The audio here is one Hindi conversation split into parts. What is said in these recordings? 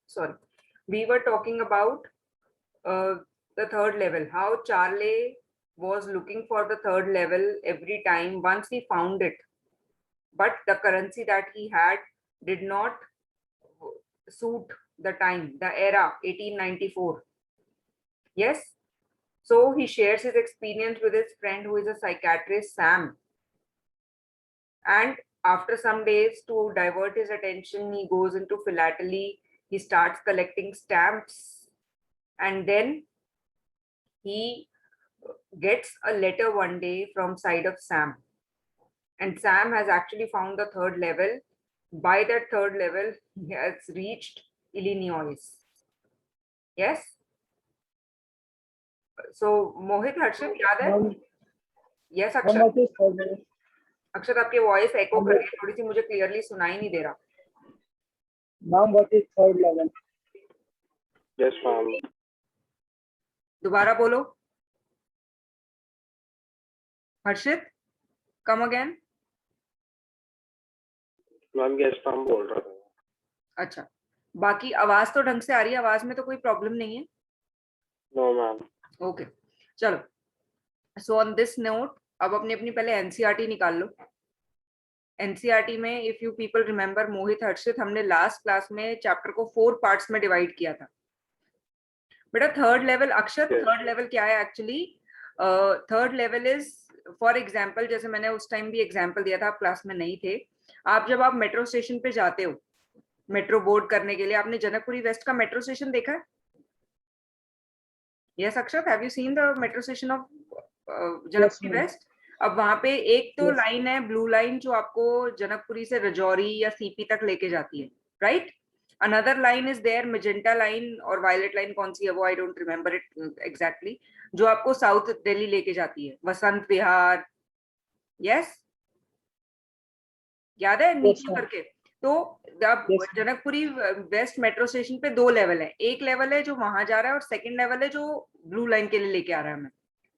sorry, we were talking about the third level, how Charlie was looking for the third level every time once he found it, but the currency that he had did not suit the time, the era 1894. Yes, so he shares his experience with his friend who is a psychiatrist, Sam. And after some days, to divert his attention, he goes into philately. He starts collecting stamps, and then he gets a letter one day from side of Sam. And Sam has actually found the third level. By that third level, he has reached Illinois. Yes. So Mohit, Harshit, याद है? Yes, अक्षत. अक्षत, आपके वॉइस एको कर रही है थोड़ी सी, मुझे क्लियरली सुनाई नहीं दे रहा. Ma'am, what is third level? Yes, ma'am. दोबारा बोलो. Harshit, come again. Ma'am yes ma'am बोल रहा था. अच्छा, बाकी आवाज तो ढंग से आ रही है, आवाज में तो कोई प्रॉब्लम नहीं है. No ma'am. ओके, चलो. सो ऑन दिस नोट, अब अपनी अपनी पहले एनसीईआरटी निकाल लो. एनसीईआरटी में इफ यू पीपल रिमेंबर, मोहित, हर्षित, हमने लास्ट क्लास में चैप्टर को 4 पार्ट्स में डिवाइड किया था. बेटा थर्ड लेवल, अक्षर, थर्ड लेवल क्या है actually? Third level is, for example, जैसे मैंने उस टाइम भी एग्जाम्पल दिया था, आप क्लास में नहीं थे. जब आप मेट्रो स्टेशन पे जाते हो मेट्रो बोर्ड करने के लिए, आपने जनकपुरी वेस्ट का मेट्रो स्टेशन देखा है? Yes Akshat, have you seen the metro station of Janakpuri west? अब वहां पे एक तो लाइन है, ब्लू लाइन, जो आपको जनकपुरी से रजौरी या सीपी तक लेके जाती है, right? Another line is there, magenta line और वायलेट लाइन, कौन सी है वो, I don't remember it exactly, जो आपको साउथ दिल्ली लेके जाती है, वसंत विहार. यस, याद है नीचे करके? तो जनकपुरी वेस्ट मेट्रो स्टेशन पे 2 लेवल है. एक लेवल है जो वहां जा रहा है और सेकंड लेवल है जो ब्लू लाइन के लिए लेके आ रहा है हमें.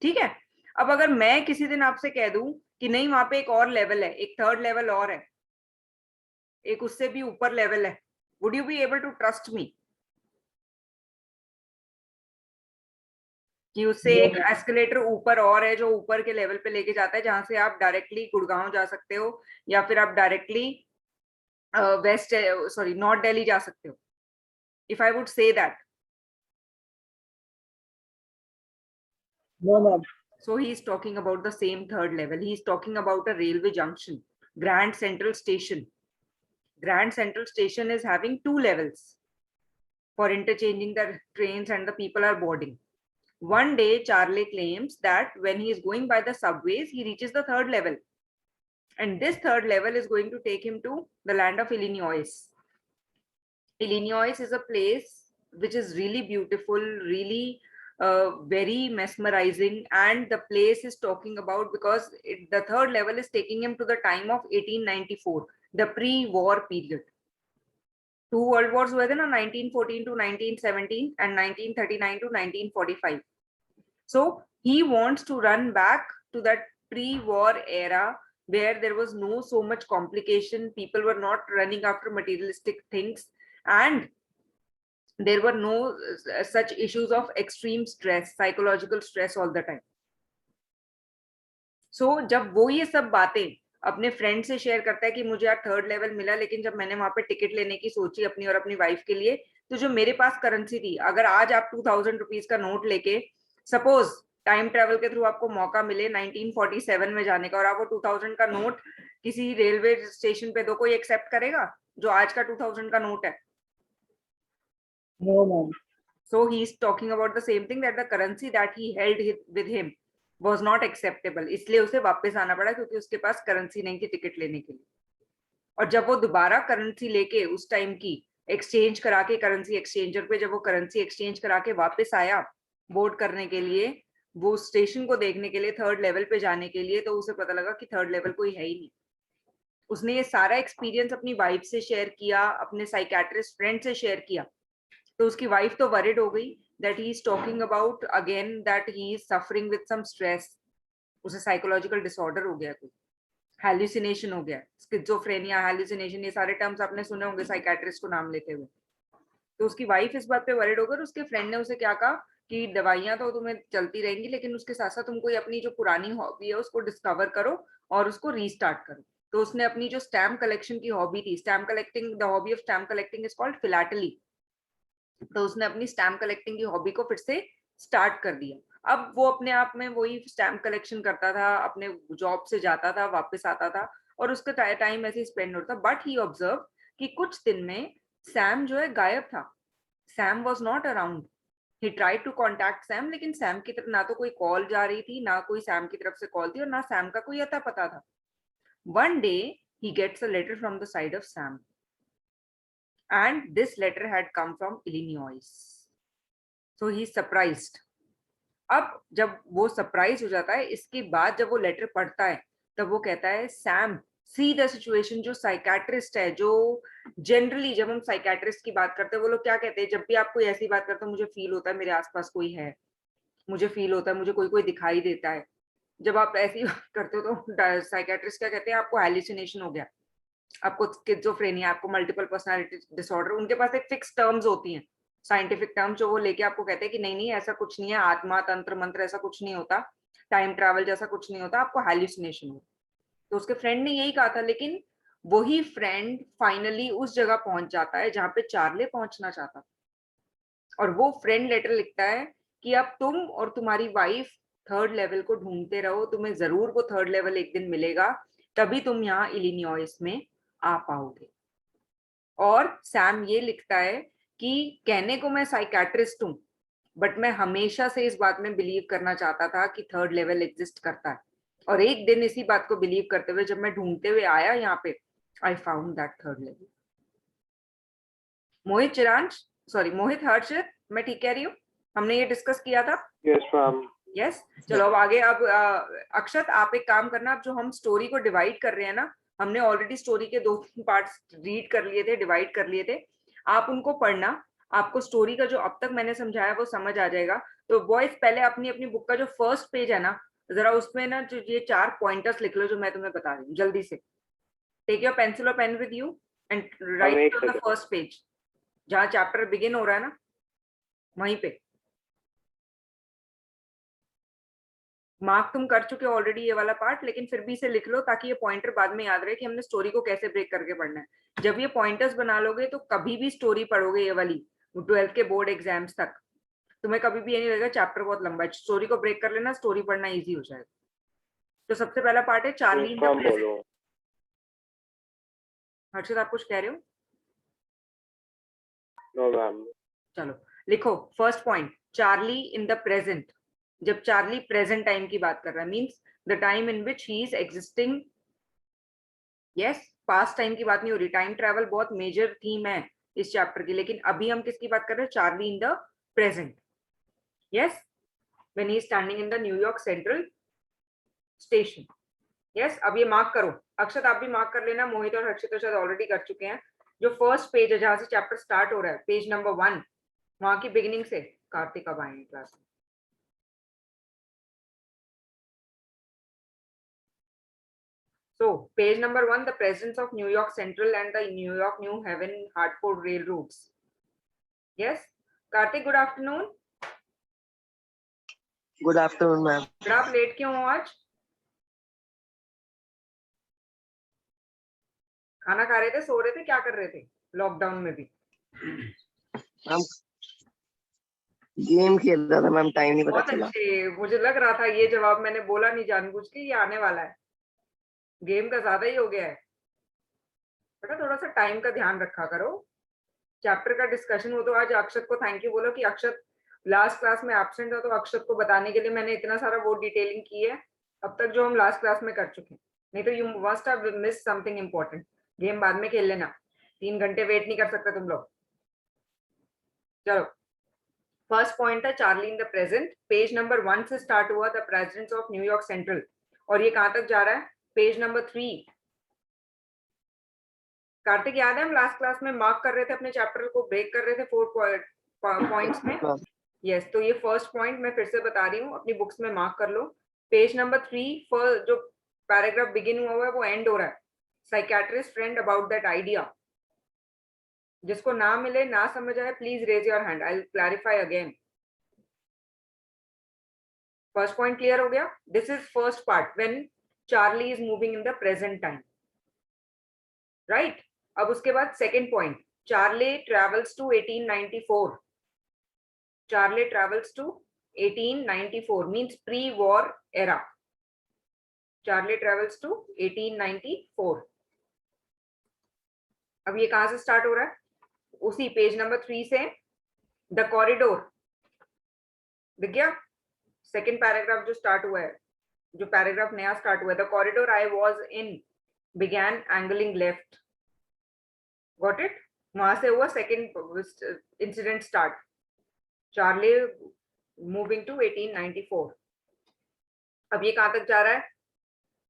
ठीक है, अब अगर मैं किसी दिन आपसे कह दूं कि नहीं, वहां पे एक और लेवल है, एक थर्ड लेवल और है, एक उससे भी ऊपर लेवल है, would you be able to trust me कि उससे एक एस्केलेटर ऊपर और है जो ऊपर के लेवल पे लेके जाता है, जहां से आप डायरेक्टली गुड़गांव जा सकते हो या फिर आप directly west, sorry, north Delhi जा सकते हो? If I would say that. No, ma'am. So he is talking about the same third level. He is talking about a railway junction, Grand Central Station. Grand Central Station is having 2 levels for interchanging the trains and the people are boarding. One day, Charlie claims that when he is going by the subways, he reaches the third level. And this third level is going to take him to the land of Illinois. Illinois is a place which is really beautiful, really very mesmerizing, and the place is talking about, because the third level is taking him to the time of 1894, the pre-war period. 2 world wars हुए थे ना, 1914 to 1917 and 1939 to 1945. So he wants to run back to that pre-war era where there was no so much complication, people were not running after materialistic things, and there were no such issues of extreme stress, psychological stress all the time. So जब वो ये सब बातें अपने फ्रेंड से शेयर करता है कि मुझे यार थर्ड लेवल मिला, लेकिन जब मैंने वहां पे टिकट लेने की सोची अपनी और अपनी वाइफ के लिए, तो जो मेरे पास करेंसी थी, अगर आज आप 2000 रुपीज का नोट लेके, सपोज टाइम ट्रेवल के थ्रू आपको मौका मिले 1947 में जाने का, और आप वो 2000 का नोट किसी रेलवे स्टेशन पे दो, कोई एक्सेप्ट करेगा जो आज का 2000 का नोट है? No, ma'am. So he is talking about the same thing, that the currency that he held with him was not acceptable, इसलिए उसे वापस आना पड़ा क्योंकि उसके पास करेंसी नहीं थी टिकट लेने के लिए. और जब वो दोबारा करेंसी लेके उस टाइम की एक्सचेंज करा के, करेंसी एक्सचेंजर पे जब वो करेंसी एक्सचेंज करा के वापस आया बोर्ड करने के लिए, वो स्टेशन को देखने के लिए, थर्ड लेवल पे जाने के लिए, तो उसे पता लगा कि थर्ड लेवल कोई है ही नहीं. उसने ये सारा एक्सपीरियंस अपनी वाइफ से शेयर किया, अपने साइकेट्रिस्ट फ्रेंड से शेयर किया, तो उसकी वाइफ तो वरिड हो गई that he is talking about again that he is suffering with some stress, उसे साइकोलॉजिकल डिसऑर्डर हो गया कोई. हैल्यूसिनेशन हो गया, स्किज़ोफ्रेनिया, हैल्यूसिनेशन, ये सारे टर्म्स आपने सुने होंगे साइकेट्रिस्ट को नाम लेते हुए। तो उसकी वाइफ इस बात पे वरिड होकर उसके फ्रेंड ने उसे क्या कहा कि दवाइयां तो तुम्हें चलती रहेंगी, लेकिन उसके साथ साथ तुम कोई अपनी जो पुरानी हॉबी है उसको डिस्कवर करो और उसको रीस्टार्ट करो। तो उसने अपनी जो स्टैम्प कलेक्शन की हॉबी थी, stamp collecting, the hobby of stamp collecting is called philately, तो उसने अपनी स्टैम्प कलेक्टिंग की हॉबी को फिर से स्टार्ट कर दिया। अब वो अपने आप में वही स्टैम्प कलेक्शन करता था, अपने जॉब से जाता था, वापस आता था और उसका टाइम ऐसे ही स्पेंड होता था। बट ही ऑब्जर्व कि कुछ दिन में सैम जो है गायब था, Sam was not around. He tried to contact Sam, लेकिन सैम की तरफ ना तो कोई कॉल जा रही थी, ना कोई सैम की तरफ से कॉल थी, और ना सैम का कोई अता पता था। One day he gets a letter from the side of Sam, and this letter had come from Illinois. So he's surprised. अब जब वो सरप्राइज हो जाता है, इसके बाद जब वो लेटर पढ़ता है तब वो कहता है सैम सी द सिचुएशन। जो साइकेट्रिस्ट है, जो जनरली जब हम साइकेट्रिस्ट की बात करते हैं, वो लोग क्या कहते हैं, जब भी आप कोई ऐसी बात करते हो, मुझे फील होता है मेरे आसपास कोई है, मुझे फील होता है मुझे कोई कोई दिखाई देता है। जब आप ऐसी बात करते हो तो साइकेट्रिस्ट क्या कहते हैं, आपको हैल्यूसिनेशन हो गया, आपको स्किज़ोफ्रेनिया, आपको मल्टीपल पर्सनालिटी डिसऑर्डर। उनके पास एक फिक्स टर्म्स होती हैं, साइंटिफिक टर्म, जो वो लेके आपको कहते हैं कि नहीं नहीं ऐसा कुछ नहीं है, आत्मा, तंत्र मंत्र ऐसा कुछ नहीं होता, टाइम ट्रैवल जैसा कुछ नहीं होता, आपको हैल्यूसिनेशन हो। तो उसके फ्रेंड ने यही कहा था, लेकिन वही फ्रेंड फाइनली उस जगह पहुंच जाता है जहां पे चार्ले पहुंचना चाहता था। और वो फ्रेंड लेटर लिखता है कि अब तुम और तुम्हारी वाइफ थर्ड लेवल को ढूंढते रहो, तुम्हें जरूर वो थर्ड लेवल एक दिन मिलेगा, तभी तुम यहाँ इलिनॉइस में आ पाओगे। और सैम ये लिखता है कि कहने को मैं साइकेट्रिस्ट हूं, बट मैं हमेशा से इस बात में बिलीव करना चाहता था कि थर्ड लेवल एग्जिस्ट करता है। और एक दिन इसी बात को बिलीव करते हुए जब मैं ढूंढते हुए आया यहाँ पे, I found that third level. Mohit Chiransh, sorry Mohit Harshit, मैं ठीक कह रही हूँ? हमने ये डिस्कस किया था। Yes, ma'am. यस चलो अब आगे। अब अक्षत आप एक काम करना, अब जो हम स्टोरी को डिवाइड कर रहे हैं ना, हमने ऑलरेडी स्टोरी के 2-3 पार्ट्स रीड कर लिए थे, डिवाइड कर लिए थे, आप उनको पढ़ना। आपको स्टोरी का जो अब तक मैंने समझाया वो समझ आ जाएगा। तो बॉयज पहले अपनी अपनी बुक का जो फर्स्ट पेज है ना, जरा उसमें ना जो ये 4 पॉइंटर्स लिख लो जो मैं तुम्हें बता रही हूँ, जल्दी से। टेक योर पेंसिल और pen with you and write on the first page, जहाँ चैप्टर बिगिन हो रहा है ना, वहीं पे। मार्क तुम कर चुके हो ऑलरेडी ये वाला पार्ट, लेकिन फिर भी इसे लिख लो ताकि ये पॉइंटर बाद में याद रहे कि हमने स्टोरी को कैसे ब्रेक करके पढ़ना है। जब ये पॉइंटर्स बना लोगे तो कभी भी स्टोरी पढ़ोगे ये वाली 12th के बोर्ड एग्जाम्स तक, तुम्हें कभी भी ये नहीं लगेगा चैप्टर बहुत लंबा है। स्टोरी को ब्रेक कर लेना, स्टोरी पढ़ना इजी हो जाएगा। तो सबसे पहला पार्ट है चार्ली इन द प्रेजेंट। हर्षित आप कुछ कह रहे हो? No, ma'am. चलो लिखो first point, Charlie in the present. जब चार्ली प्रेजेंट टाइम की बात कर रहा है, means the time in which he is existing. Yes, past time की बात नहीं हो रही। टाइम ट्रैवल बहुत मेजर थीम है इस चैप्टर की, लेकिन अभी हम किसकी बात कर रहे हैं? Charlie in the present. Yes, when he is standing in the New York central station. Yes, अब ये मार्क करो। अक्षत आप भी मार्क कर लेना, मोहित और हर्षित तो शायद ऑलरेडी कर चुके हैं। जो फर्स्ट पेज है जहां से चैप्टर स्टार्ट हो रहा है, पेज नंबर 1, वहां की बिगिनिंग से। कार्तिक अब आएंगे क्लास में। So, page number 1, the presence of New York Central and the New York New Haven Hartford railroads. Yes, Karthik, good afternoon. Good afternoon, ma'am. फिर आप लेट क्यों हो आज? खाना खा रहे थे, सो रहे थे, क्या कर रहे थे लॉकडाउन में भी? मैम गेम खेल रहा था मैम, टाइम नहीं पता बहुत चला। अच्छे, मुझे लग रहा था ये जवाब मैंने बोला नहीं जानबूझ के, ये आने वाला है। गेम का ज्यादा ही हो गया है बेटा, थोड़ा सा टाइम का ध्यान रखा करो। चैप्टर का डिस्कशन हो तो आज अक्षत को थैंक यू बोलो कि अक्षत लास्ट क्लास में एब्सेंट था, तो अक्षत को बताने के लिए मैंने इतना सारा वो डिटेलिंग की है अब तक जो हम लास्ट क्लास में कर चुके हैं। नहीं तो you must have miss something important. Game बाद में खेल लेना, 3 घंटे वेट नहीं कर सकते तुम लोग। चलो, फर्स्ट पॉइंट था Charlie in the present. Page number 1 से स्टार्ट हुआ, the presidents of New York Central, और ये कहां तक जा रहा है? Page number 3। कार्तिक याद है हम लास्ट क्लास में मार्क कर रहे थे, अपने चैप्टर को ब्रेक कर रहे थे 4 पॉइंट्स में। यस, तो ये फर्स्ट पॉइंट मैं फिर से बता रही हूँ, अपनी बुक्स में मार्क कर लो। पेज नंबर 3 जो पैराग्राफ बिगिन हुआ है वो एंड हो रहा है. Psychiatrist friend about that idea. जिसको ना मिले, ना समझ आए, please raise your hand. I will clarify again. First point clear हो गया. This is first part when Charlie is moving in the present time, right. अब उसके बाद second point, Charlie travels to 1894. Charlie travels to 1894 means pre-war era. Charlie travels to 1894. अब ये कहां से स्टार्ट हो रहा है? उसी पेज नंबर 3 से. द कॉरिडोर दिख गया. सेकेंड पैराग्राफ जो स्टार्ट हुआ है, जो पैराग्राफ नया स्टार्ट हुआ है, the corridor I was in began angling left. Got it. वहां से हुआ second incident start. Charlie moving to 1894. अब ये कहां तक जा रहा है?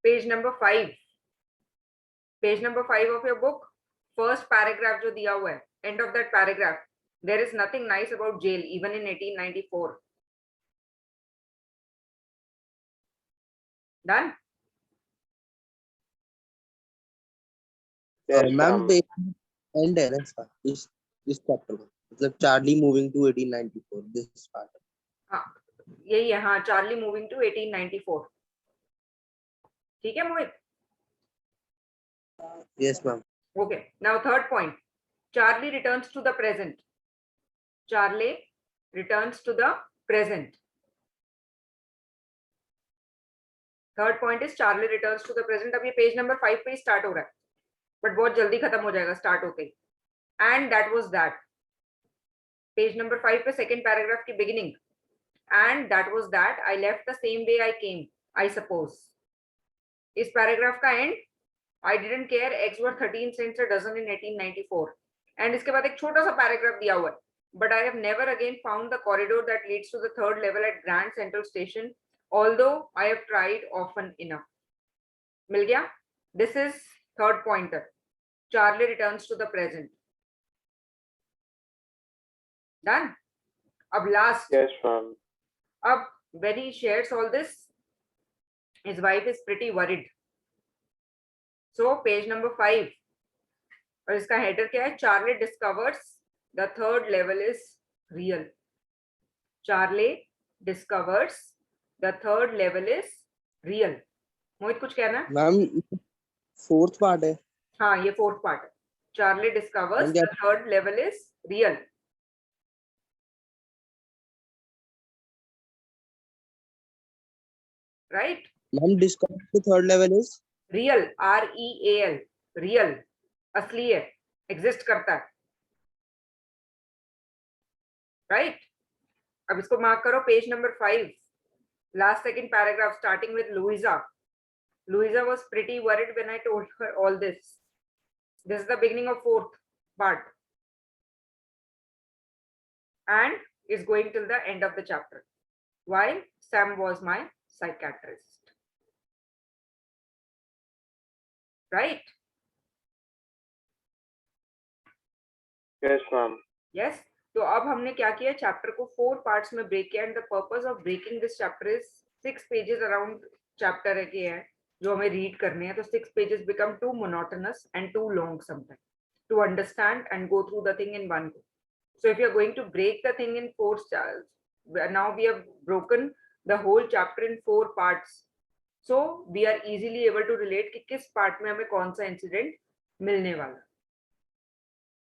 Page number 5. Page number 5 of your book. First paragraph जो दिया हुआ है, end of that paragraph, there is nothing nice about jail even in 1894. Done. Yes, ma'am ma'am. End है ना इसका, इस चैप्टर का, मतलब Charlie moving to 1894 this part. हाँ यही है. हाँ, चार्ली मूविंग टू 1894. ठीक है Mohit. Yes ma'am. Okay, now third point. Charlie returns to the present. Charlie returns to the present. Third point is Charlie returns to the present. अब ये पेज नंबर 5 पे स्टार्ट हो रहा है, बट बहुत जल्दी खत्म हो जाएगा स्टार्ट होते ही. And that was that. Page number 5 पे सेकेंड पैराग्राफ की beginning. And that was that. I left the same way I came, I suppose. इस पैराग्राफ का and, I didn't care eggs were 13 cents a dozen in 1894. And इसके बाद एक छोटा सा पैराग्राफ दिया हुआ है. But I have never again found the corridor that leads to the third level at Grand Central Station, although I have tried often enough. मिल गया. This is third pointer. Charlie returns to the present. Done. अब last. Yes, ma'am. अब when he shares all this, his wife is pretty worried. So page number 5 और इसका हेडर क्या है? Charlie discovers the third level is real. Charlie discovers the third level is real. मोहित कुछ कहना है? मैम फोर्थ पार्ट है. हाँ ये फोर्थ पार्ट है. Charlie discovers the third level is real. Right? Ma'am discover the third level is real, REAL, real, असली है, एग्जिस्ट करता है. राइट. अब इसको मार्क करो. Page number 5, last second paragraph, starting with Luisa. Louisa was pretty worried when I told her all this. This is the beginning of fourth part and is going till the end of the chapter. While Sam was my psychiatrist. Right? Yes, ma'am. Yes. तो अब हमने क्या किया? चैप्टर को 4 पार्ट्स में ब्रेक किया. And the purpose of breaking this chapter is 6 pages around chapter है कि है जो हमें रीड करने हैं. तो 6 pages become too monotonous and too long sometime to understand and go through the thing in one go. So if you are going to break the thing in 4, now we have broken the whole chapter in 4 parts, so we are easily able to relate कि किस पार्ट में हमें कौन सा इंसिडेंट मिलने वाला.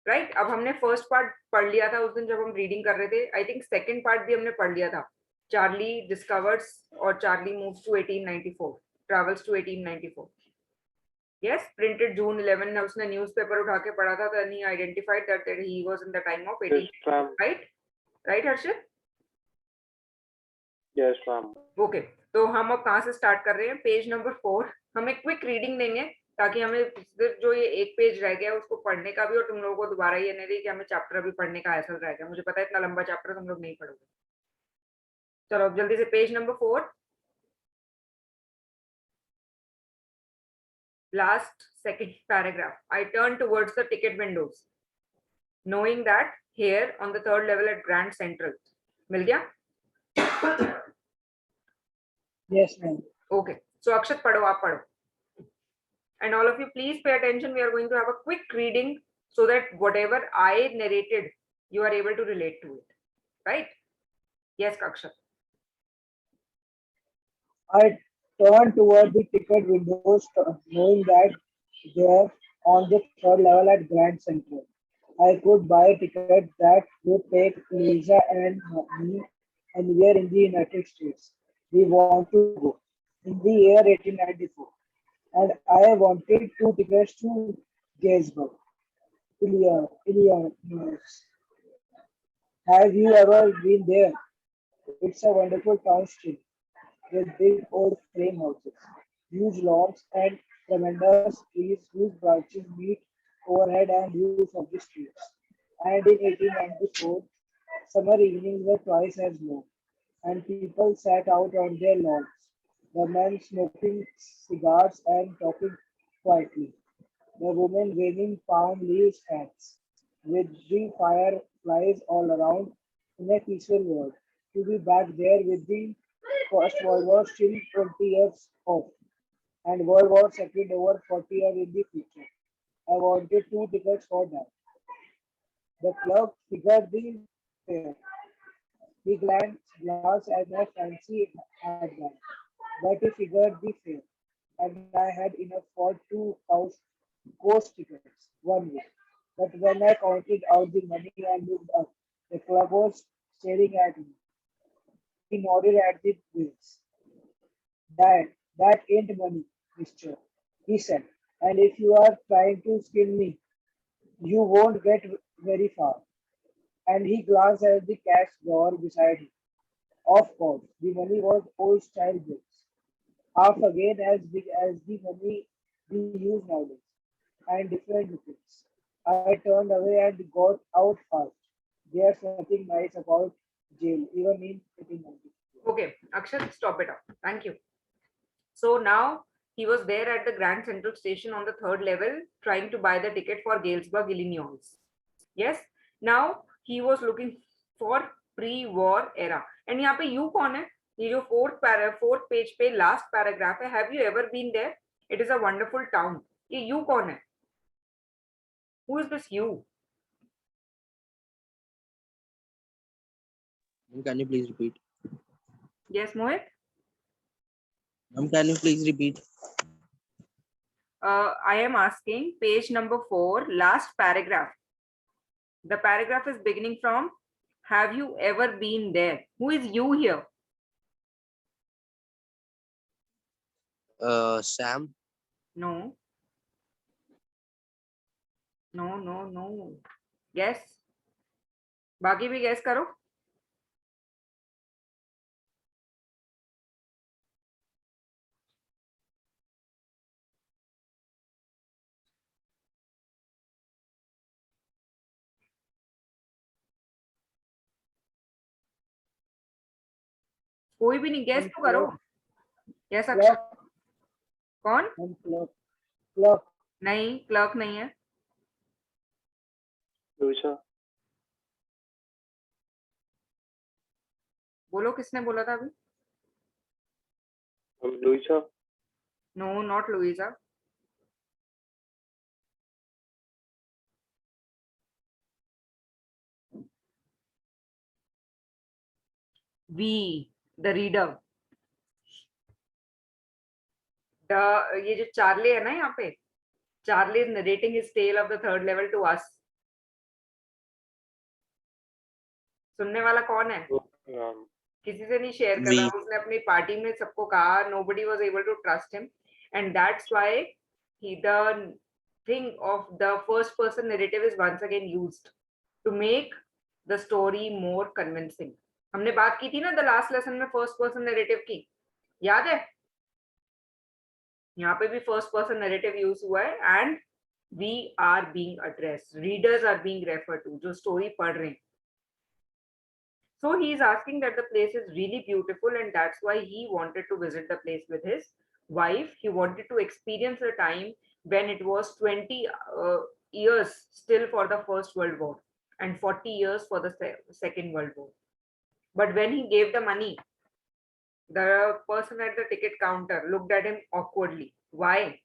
राइट. अब हमने फर्स्ट पार्ट पढ़ लिया था उस दिन जब हम रीडिंग कर रहे थे. आई थिंक सेकंड पार्ट भी हमने पढ़ लिया था. चार्ली डिस्कवर्स और Charlie moves to 1894, travels to 1894. Yes. Printed June 11 ने उसने न्यूज़पेपर उठा के पढ़ा था. Then he identified that he was in the time of 18. Yes, ma'am. Right. Right Harshit. Yes, ma'am. Okay. तो हम अब कहाँ से स्टार्ट कर रहे हैं? Page number 4. हम एक क्विक रीडिंग देंगे ताकि हमें सिर्फ जो ये एक पेज रह गया उसको पढ़ने का भी, और तुम लोगों को दोबारा ये नहीं रही कि हमें चैप्टर अभी पढ़ने का ऐसा रह गया. मुझे पता है इतना लंबा चैप्टर तुम लोग नहीं पढ़ोगे. चलो अब जल्दी से page number 4, last second paragraph. I turn towards the ticket Windows knowing that here on the third level at Grand Central. मिल गया? Yes, ma'am. ओके. सो अक्षत पढ़ो, आप पढ़ो. And all of you, please pay attention. We are going to have a quick reading so that whatever I narrated, you are able to relate to it. Right? Yes, Kaksha. I turned toward the ticket windows, knowing that there, on the third level at Grand Central, I could buy a ticket that would take Lisa and me anywhere in the United States we want to go in the year 1894. And I wanted two tickets to Gettysburg, Illinois. Have you ever been there? It's a wonderful town still, with big old frame houses, huge lawns, and tremendous trees whose branches meet overhead and views of the streets. And in 1894, summer evenings were twice as long, and people sat out on their lawns, the men smoking cigars and talking quietly, the women waving palm leaves hats, with the fireflies all around in a peaceful world. To be back there with the First World War still 20 years off, and World War II over 40 years in the future. I wanted two tickets for that. The clerk figured the fare. He glanced at my fancy handbag, but he figured the fare, and I had enough for two coast tickets one way. But when I counted out the money and looked up, the clerk was staring at me. He nodded at the bills. That ain't money, mister, he said. And if you are trying to skin me, you won't get very far. And he glanced at the cash drawer beside him. Of course, the money was old style bills, half again as big as the money we use nowadays, and different rupees. I turned away and got out fast. There's nothing nice about jail, even in 1890. Okay, Akshat, stop it up. Thank you. So now he was there at the Grand Central Station on the third level trying to buy the ticket for Galesburg, Illinois. Yes. Now he was looking for pre-war era. And यहाँ पे you कौन है? ये जो fourth page पे last paragraph है. Have you ever been there? It is a wonderful town. ये you कौन है? Who is this you? Can you please repeat? Yes, Mohit. Can you please repeat? I am asking page number 4, last paragraph. The paragraph is beginning from, have you ever been there? Who is you here? Sam. No. No. Guess. बाकी भी guess करो. कोई भी नहीं guess तो करो. Yes, अक्षर. कौन? Clerk. नहीं, क्लर्क नहीं है. Luisa. बोलो किसने बोला था अभी? Luisa. No, not Louisa. We, the reader. ये जो चार्ली है ना यहाँ पे, Charlie is narrating his tale of the third level to us. सुनने वाला कौन है? किसी से नहीं शेयर कर रहा. उसने अपनी पार्टी में सबको कहा. Nobody was able to trust him, and that's why the thing of the first person narrative is once again used to make the story more convincing. हमने बात की थी ना the last lesson में first person narrative की, याद है? यहाँ पे भी first person narrative use हुआ है and we are being addressed, readers are being referred to, जो story पढ़ रहे हैं. So he is asking that the place is really beautiful and that's why he wanted to visit the place with his wife. He wanted to experience a time when it was 20 years still for the First World War and 40 years for the Second World War. But when he gave the money, the person at the ticket counter looked at him awkwardly. Why?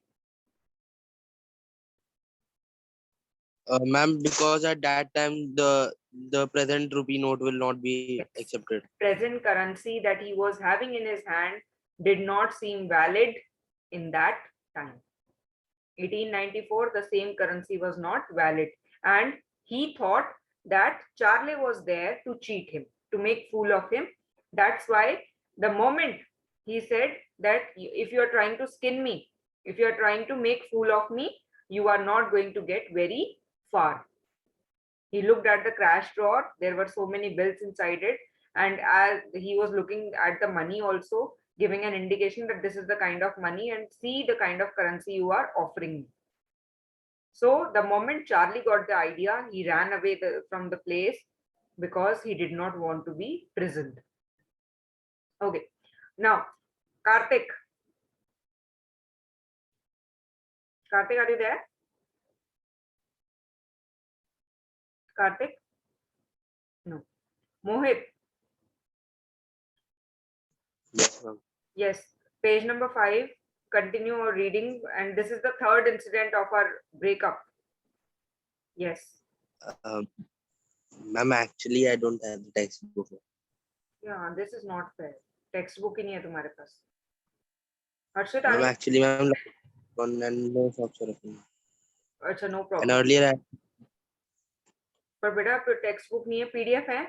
Ma'am, because at that time the present rupee note will not be Yes. accepted. Present currency that he was having in his hand did not seem valid in that time. 1894, the same currency was not valid. And he thought that Charlie was there to cheat him, to make fool of him. That's why the moment he said that if you are trying to skin me, if you are trying to make fool of me, you are not going to get very far. He looked at the crash drawer. There were so many bills inside it. And as he was looking at the money also, giving an indication that this is the kind of money and see the kind of currency you are offering me. So the moment Charlie got the idea, he ran away from the place because he did not want to be prisoned. Okay. Now, Karthik. Karthik, are you there? Karthik? No. Mohit. Yes, ma'am. Yes. Page number 5. Continue our reading. And this is the third incident of our breakup. Yes. Um, Ma'am, actually, I don't have the textbook. Yeah, this is not fair. Textbook ही नहीं है तुम्हारे पास. हर्षित, Ma'am, are you? actually, ma'am, one and no socks are open. अच्छा, no And problem. earlier, पर बेटा टेक्स्ट नहीं है, PDF है.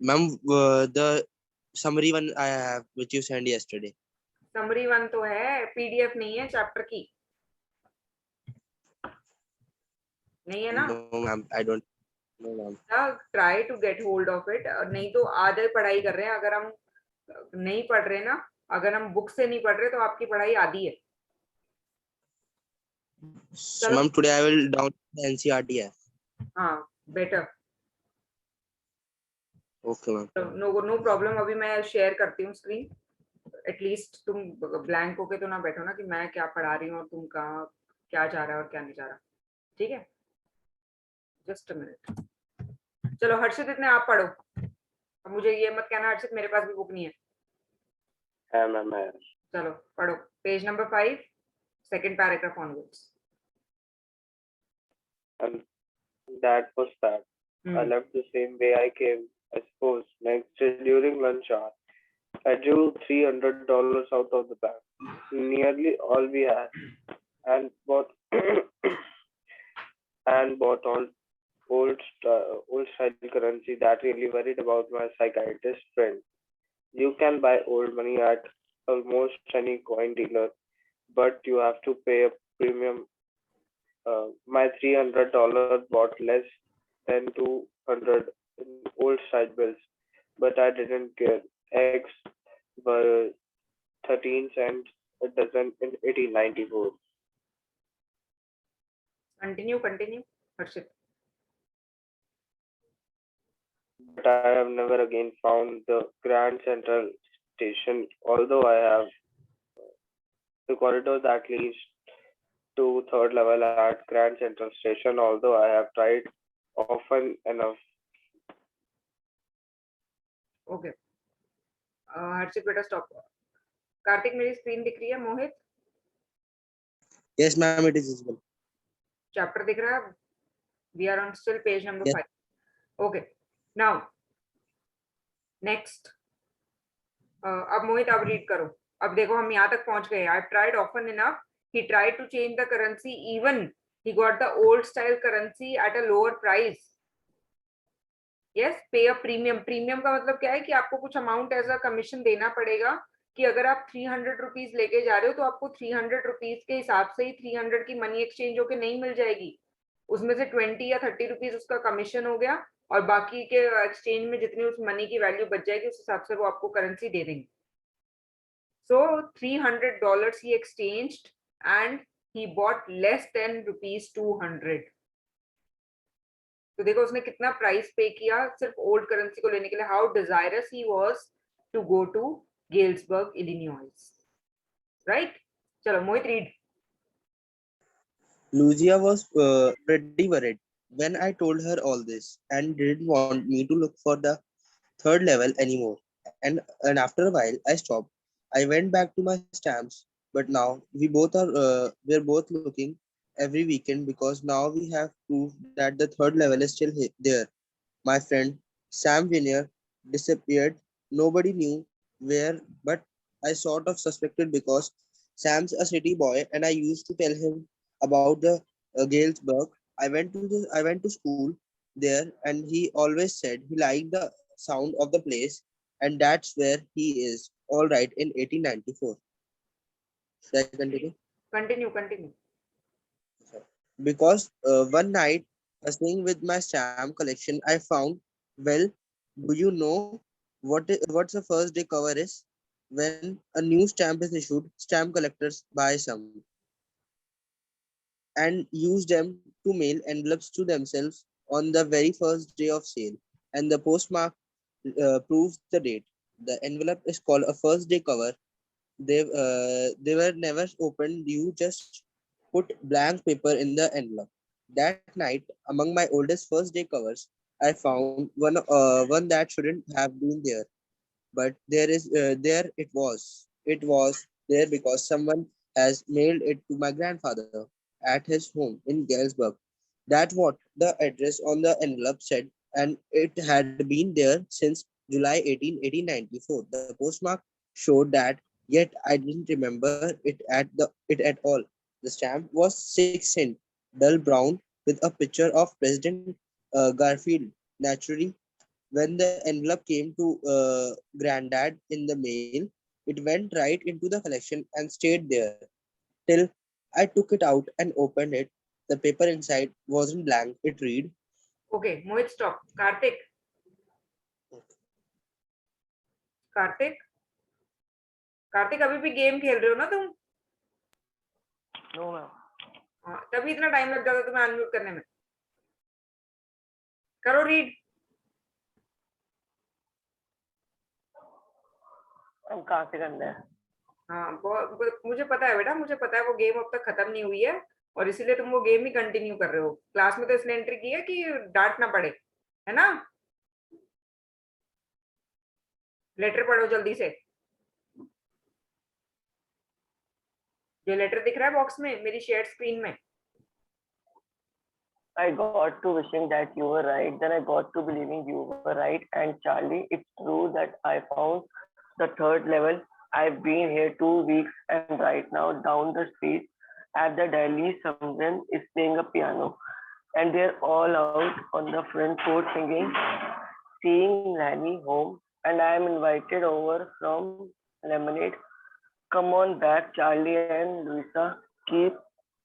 ma'am, the summary one I have, which you sent yesterday. Summary 1 तो है, PDF नहीं है चैप्टर की. नहीं है ना? No, ma'am, I don't. No, ma'am. Try to get hold of it. नहीं तो आधे पढ़ाई कर रहे हैं. अगर हम नहीं पढ़ रहे ना, अगर हम बुक से नहीं पढ़ रहे तो आपकी पढ़ाई आधी है. So, चलो. ma'am, today I will download the NCERT app. हाँ, better. Okay, ma'am. No problem. अभी मैं शेयर करती हूँ स्क्रीन. एटलीस्ट तुम ब्लैंक होके तो ना बैठो ना कि मैं क्या पढ़ा रही हूँ और तुम कहाँ क्या जा रहा है और क्या नहीं जा रहा. ठीक है, जस्ट अ मिनट. चलो हर्षित, इतने आप पढ़ो. अब मुझे ये मत कहना हर्षित मेरे पास भी बुक नहीं है. है मैम है. चलो पढ़ो. Page number 5, second paragraph onwards. And that was that. I left the same way I came. I suppose next day during lunch hour, I drew $300 out of the bag, nearly all we had, and bought and bought all old style currency that really worried about my psychiatrist friend. You can buy old money at almost any coin dealer, but you have to pay a premium. My $300 bought less than 200 in old style bills, but I didn't care. Eggs were 13 cents a dozen in 1894. Continue Harshit. But I have never again found the Grand Central Station, although I have the corridor that leads to third level at Grand Central Station, although I have tried often enough. Okay. Harshit बेटा स्टॉप. कार्तिक, मेरी स्क्रीन दिख रही है? Mohit, Yes, ma'am, it is visible. Chapter दिख रहा है? We are on still page number Yes. 5. Okay. Now next. अब मोहित आप रीड करो. अब देखो हम यहाँ तक पहुंच गए. I tried often enough. He tried to change the currency. Even he got the old style currency at a lower price. Yes, pay a premium. Premium का मतलब क्या है कि आपको कुछ अमाउंट एज अ कमीशन देना पड़ेगा. कि अगर आप 300 रुपीज लेके जा रहे हो तो आपको 300 रुपीज के हिसाब से ही 300 की मनी एक्सचेंज होके नहीं मिल जाएगी. उसमें से 20 या 30 रुपीज उसका कमीशन हो गया और बाकी के एक्सचेंज में जितनी उस मनी की वैल्यू बच जाएगी उस हिसाब से वो आपको करेंसी दे देंगे. सो $300 he exchanged and he bought less than ₹200. तो देखो उसने कितना प्राइस पे किया सिर्फ ओल्ड करेंसी को लेने के लिए. How desirous he was to go to Galesburg, Illinois. Right. चलो Mohit read. Lucia was pretty worried when I told her all this and didn't want me to look for the third level anymore. And after a while, I stopped. I went back to my stamps, but now we're both looking every weekend because now we have proof that the third level is still there. My friend Sam Vinier disappeared. Nobody knew where, but I sort of suspected because Sam's a city boy and I used to tell him about the Galesburg. I went to school there and he always said he liked the sound of the place, and that's where he is. All right, in 1894. Should I continue? Continue. Because one night, listening with my stamp collection, I found, well, do you know what's the first day cover is? When a new stamp is issued, stamp collectors buy some and use them to mail envelopes to themselves on the very first day of sale. And the postmark proves the date. The envelope is called a first day cover. They were never opened. You just put blank paper in the envelope. That night, among my oldest first day covers, I found one that shouldn't have been there, but there it was. It was there because someone has mailed it to my grandfather at his home in Galesburg. That's what the address on the envelope said, and it had been there since July 18, 1894. The postmark showed that, yet I didn't remember it at all. The stamp was 6 cent, dull brown, with a picture of President Garfield. Naturally, when the envelope came to Granddad in the mail, it went right into the collection and stayed there till I took it out and opened it. The paper inside wasn't blank. It read, Okay, Mohit, stop. Kartik Kartik अभी भी गेम खेल रहे हो ना तुम? No, ma'am. हाँ, तभी इतना टाइम लग जाता तुम्हें अनम्यूट करने में. करो रीड. हम कहाँ से करना है? हाँ, मुझे पता है बेटा, मुझे पता है वो गेम अब तक खत्म नहीं हुई है और इसीलिए तुम वो गेम ही कंटिन्यू कर रहे हो. क्लास में तो इसलिए एंट्री की है कि डांट ना पड़े, है ना? लेटर पढ़ो जल्दी से. जो लेटर दिख रहा है बॉक्स में मेरी शेयर स्क्रीन में. I got to wishing that you were right, then I got to believing you were right. And Charlie, it's true that I found the third level. I've been here 2 weeks, and right now down the street at the deli, someone is playing a piano, and they're all out on the front porch singing, seeing Nanny home, and I am invited over from Lemonade. Come on back, Charlie and Luisa. Keep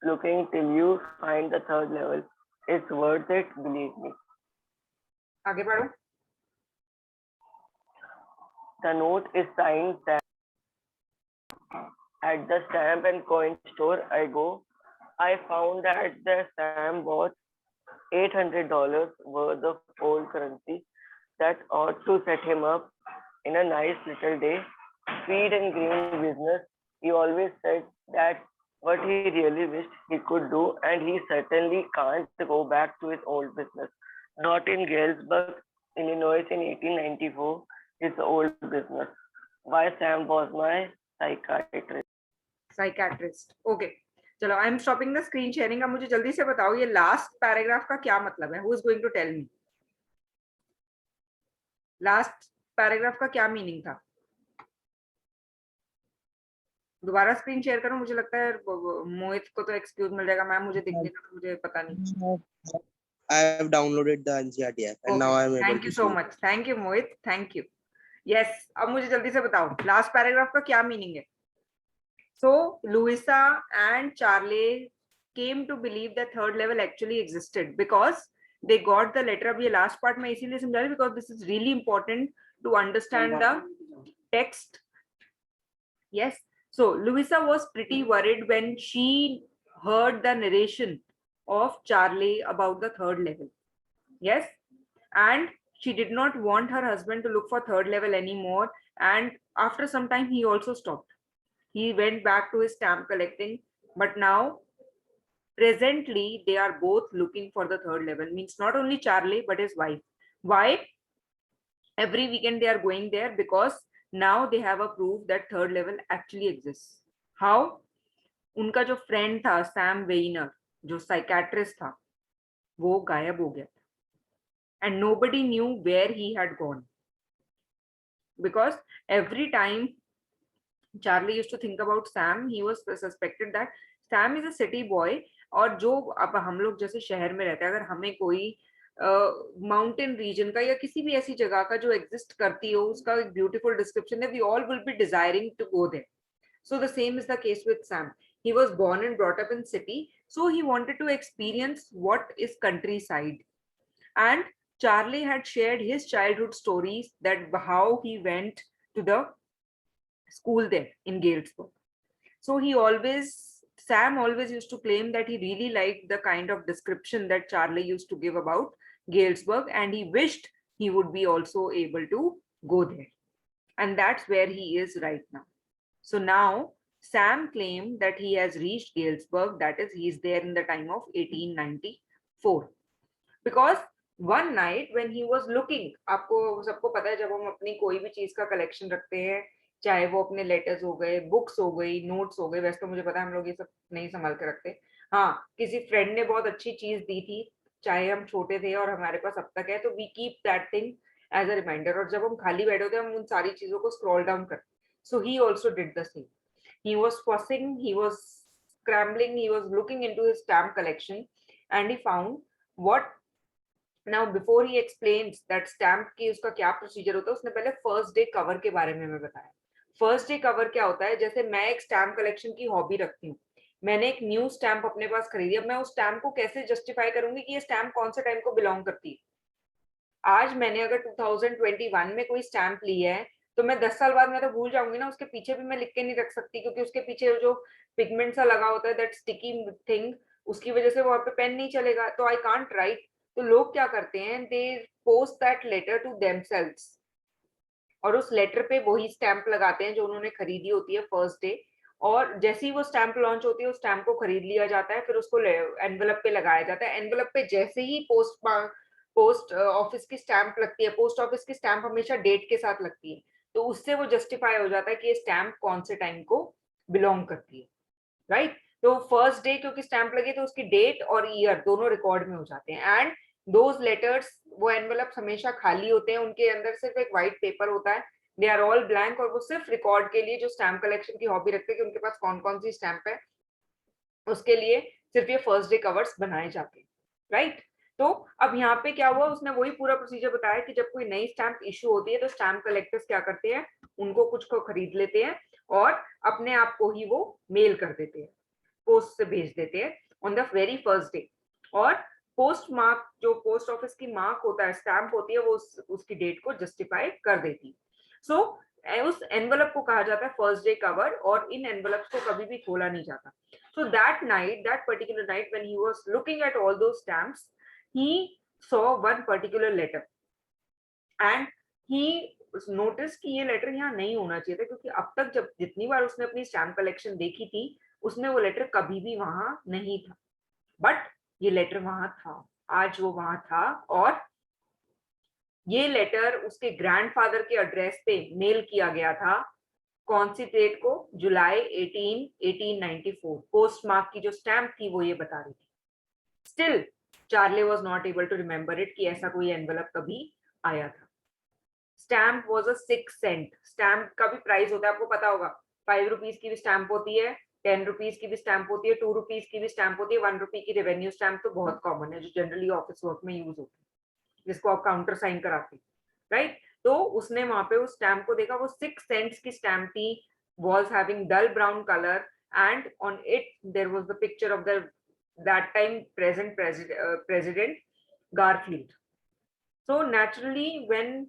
looking till you find the third level. It's worth it, believe me. आगे बढ़ो. The note is signed Sam. At the stamp and coin store I go, I found that the Sam bought $800 worth of old currency that ought to set him up in a nice little day. Feed and grain business. He always said that what he really wished he could do, and he certainly can't go back to his old business. Not in Galesburg, Illinois in 1894, his old business. Why Sam was my psychiatrist. Psychiatrist. Okay, चलो I am stopping the screen sharing. अब मुझे जल्दी से बताओ ये लास्ट पैराग्राफ का क्या मतलब है. Who is going to tell me? Last paragraph का क्या मीनिंग था? दोबारा स्क्रीन शेयर करो. मुझे लगता है मोहित को तो एक्सक्यूज मिल जाएगा. मैम मुझे दिख लेगा तो मुझे पता नहीं. I have downloaded the NCERT app and now I am able thank to you see so it. Much. Thank you Mohit, thank you. Yes, अब मुझे जल्दी से बताओ लास्ट पैराग्राफ का क्या मीनिंग है. So Louisa and Charlie came to believe that third level actually existed because they got the letter. अब ये last part में इसीलिए समझा रही because this is really important to understand the text. Yes. So Louisa was pretty worried when she heard the narration of Charlie about the third level. Yes. And she did not want her husband to look for third level anymore. And after some time, he also stopped. He went back to his stamp collecting, but now presently they are both looking for the third level. Means not only Charlie but his wife. Why? Every weekend they are going there because now they have a proof that third level actually exists. How? उनका जो फ्रेंड था सैम वेइनर, जो साइकेट्रिस्ट था, वो गायब हो गया था and nobody knew where he had gone because every time Charlie used to think about Sam, he was suspected that Sam is a city boy. और जो अब हम लोग जैसे शहर में रहते हैं, अगर हमें कोई माउंटेन रीजन का या किसी भी ऐसी जगह का जो एग्जिस्ट करती हो उसका एक ब्यूटीफुल डिस्क्रिप्शन है, we all will be desiring to go there. So the same is the case with Sam. He was born and brought up in city, so he wanted to experience what is countryside. And Charlie had shared his childhood stories, that how he went to the school there in Galesburg. So Sam always used to claim that he really liked the kind of description that Charlie used to give about Galesburg, and he wished he would be also able to go there. And that's where he is right now. So now Sam claimed that he has reached Galesburg, that is, he is there in the time of 1894. Because one night when he was looking, आपको सबको पता है जब हम अपनी कोई भी चीज का कलेक्शन रखते हैं, चाहे वो अपने लेटर्स हो गए, बुक्स हो गई, नोट्स हो गए, वैसे तो मुझे पता है हम लोग ये सब नहीं संभाल के रखते. हाँ, किसी फ्रेंड ने बहुत अच्छी चीज दी थी, चाहे हम छोटे थे और हमारे पास अब तक है, तो we keep that thing as a reminder. और जब हम खाली बैठे होते हैं, हम उन सारी चीजों को स्क्रॉल डाउन करते. So he also did the same. He was fussing, he was scrambling, he was looking into his stamp collection, and he found what. Now before he explains that stamp की उसका क्या प्रोसीजर होता है, उसने पहले फर्स्ट डे कवर के बारे में बताया. फर्स्ट डे कवर क्या होता है? जैसे मैं एक स्टैम्प कलेक्शन की हॉबी रखती हूँ, मैंने एक न्यू स्टैम्प अपने पास खरीदी, अब मैं उस स्टैम्प को कैसे जस्टिफाई करूंगी कि ये स्टैम्प कौन से टाइम को बिलोंग करती है. आज मैंने अगर 2021 में कोई स्टैम्प ली है, तो मैं 10 साल बाद मैं तो भूल जाऊंगी ना, उसके पीछे भी मैं लिख के नहीं रख सकती, क्योंकि उसके पीछे जो पिगमेंट सा लगा होता है, दैट स्टिकी थिंग, उसकी वजह से वहां पे पेन नहीं चलेगा, तो आई कांट राइट. तो लोग क्या करते हैं, they post that letter to themselves, और उस लेटर पे वही स्टैंप लगाते हैं जो उन्होंने खरीदी होती है फर्स्ट डे. और जैसे ही वो स्टैंप लॉन्च होती है, उस स्टैंप को खरीद लिया जाता है, फिर उसको एनवेलप पे लगाया जाता है. एनवेलप पे जैसे ही पोस्ट ऑफिस की स्टैंप लगती है, पोस्ट ऑफिस की स्टैंप हमेशा डेट के साथ लगती है, तो उससे वो जस्टिफाई हो जाता है कि ये स्टैंप कौन से टाइम को बिलोंग करती है, राइट. तो फर्स्ट डे क्योंकि स्टैंप लगी, तो उसकी डेट और ईयर दोनों रिकॉर्ड में हो जाते हैं. एंड दोज लेटर्स, वो एनवेलप हमेशा खाली होते हैं, उनके अंदर सिर्फ एक व्हाइट पेपर होता है, दे आर ऑल ब्लैंक, और वो सिर्फ रिकॉर्ड के लिए जो स्टैम्प कलेक्शन की हॉबी रखते हैं कि उनके पास कौन कौन सी स्टैंप है, उसके लिए सिर्फ ये फर्स्ट डे कवर्स बनाए जाते हैं, राइट. तो अब यहाँ पे क्या हुआ, उसने वही पूरा प्रोसीजर बताया कि जब कोई नई स्टैंप इशू होती है, तो स्टैंप कलेक्टर्स क्या करते हैं, उनको कुछ को खरीद लेते हैं और अपने आप को ही वो मेल कर देते हैं, पोस्ट से भेज देते हैं on the very first day. और पोस्ट मार्क, जो पोस्ट ऑफिस की मार्क होता है, स्टैंप होती है, वो उसकी डेट को जस्टिफाई कर देती है. सो उस एनवेलप को कहा जाता है फर्स्ट डे कवर, और इन एनवेलप्स को कभी भी खोला नहीं जाता. So that night, that particular night, when he was looking at all those stamps, he saw one particular letter, and he noticed कि ये लेटर यहाँ नहीं होना चाहिए था, क्योंकि अब तक जब जितनी बार उसने अपनी स्टैम्प कलेक्शन देखी थी, उसमें वो लेटर कभी भी वहां नहीं था. बट ये लेटर वहां था, आज वो वहां था, और ये लेटर उसके ग्रैंडफादर के एड्रेस पे मेल किया गया था. कौन सी डेट को? जुलाई 1894. पोस्ट मार्क की जो स्टैंप थी वो ये बता रही थी. Still Charlie was not able to remember it कि ऐसा कोई एनवेलप कभी आया था. Stamp was a 6 cent. Stamp का भी प्राइस होता है, आपको पता होगा. 5 रुपीज की भी स्टैंप होती है, 10 रुपीज की भी स्टैंप होती है, 2 रुपीज की भी स्टैंप होती है, 1 रुपी की रेवेन्यू स्टैंप तो बहुत कॉमन है, जो जनरली ऑफिस वर्क में यूज होती है, जिसको आप काउंटर साइन कराते हैं, राइट. तो उसने वहां पे उस स्टैम्प को देखा, वो 6 सेंट्स की स्टैम्प थी, was having dull brown color, and on it there was the picture of the that time present president Garfield. So naturally when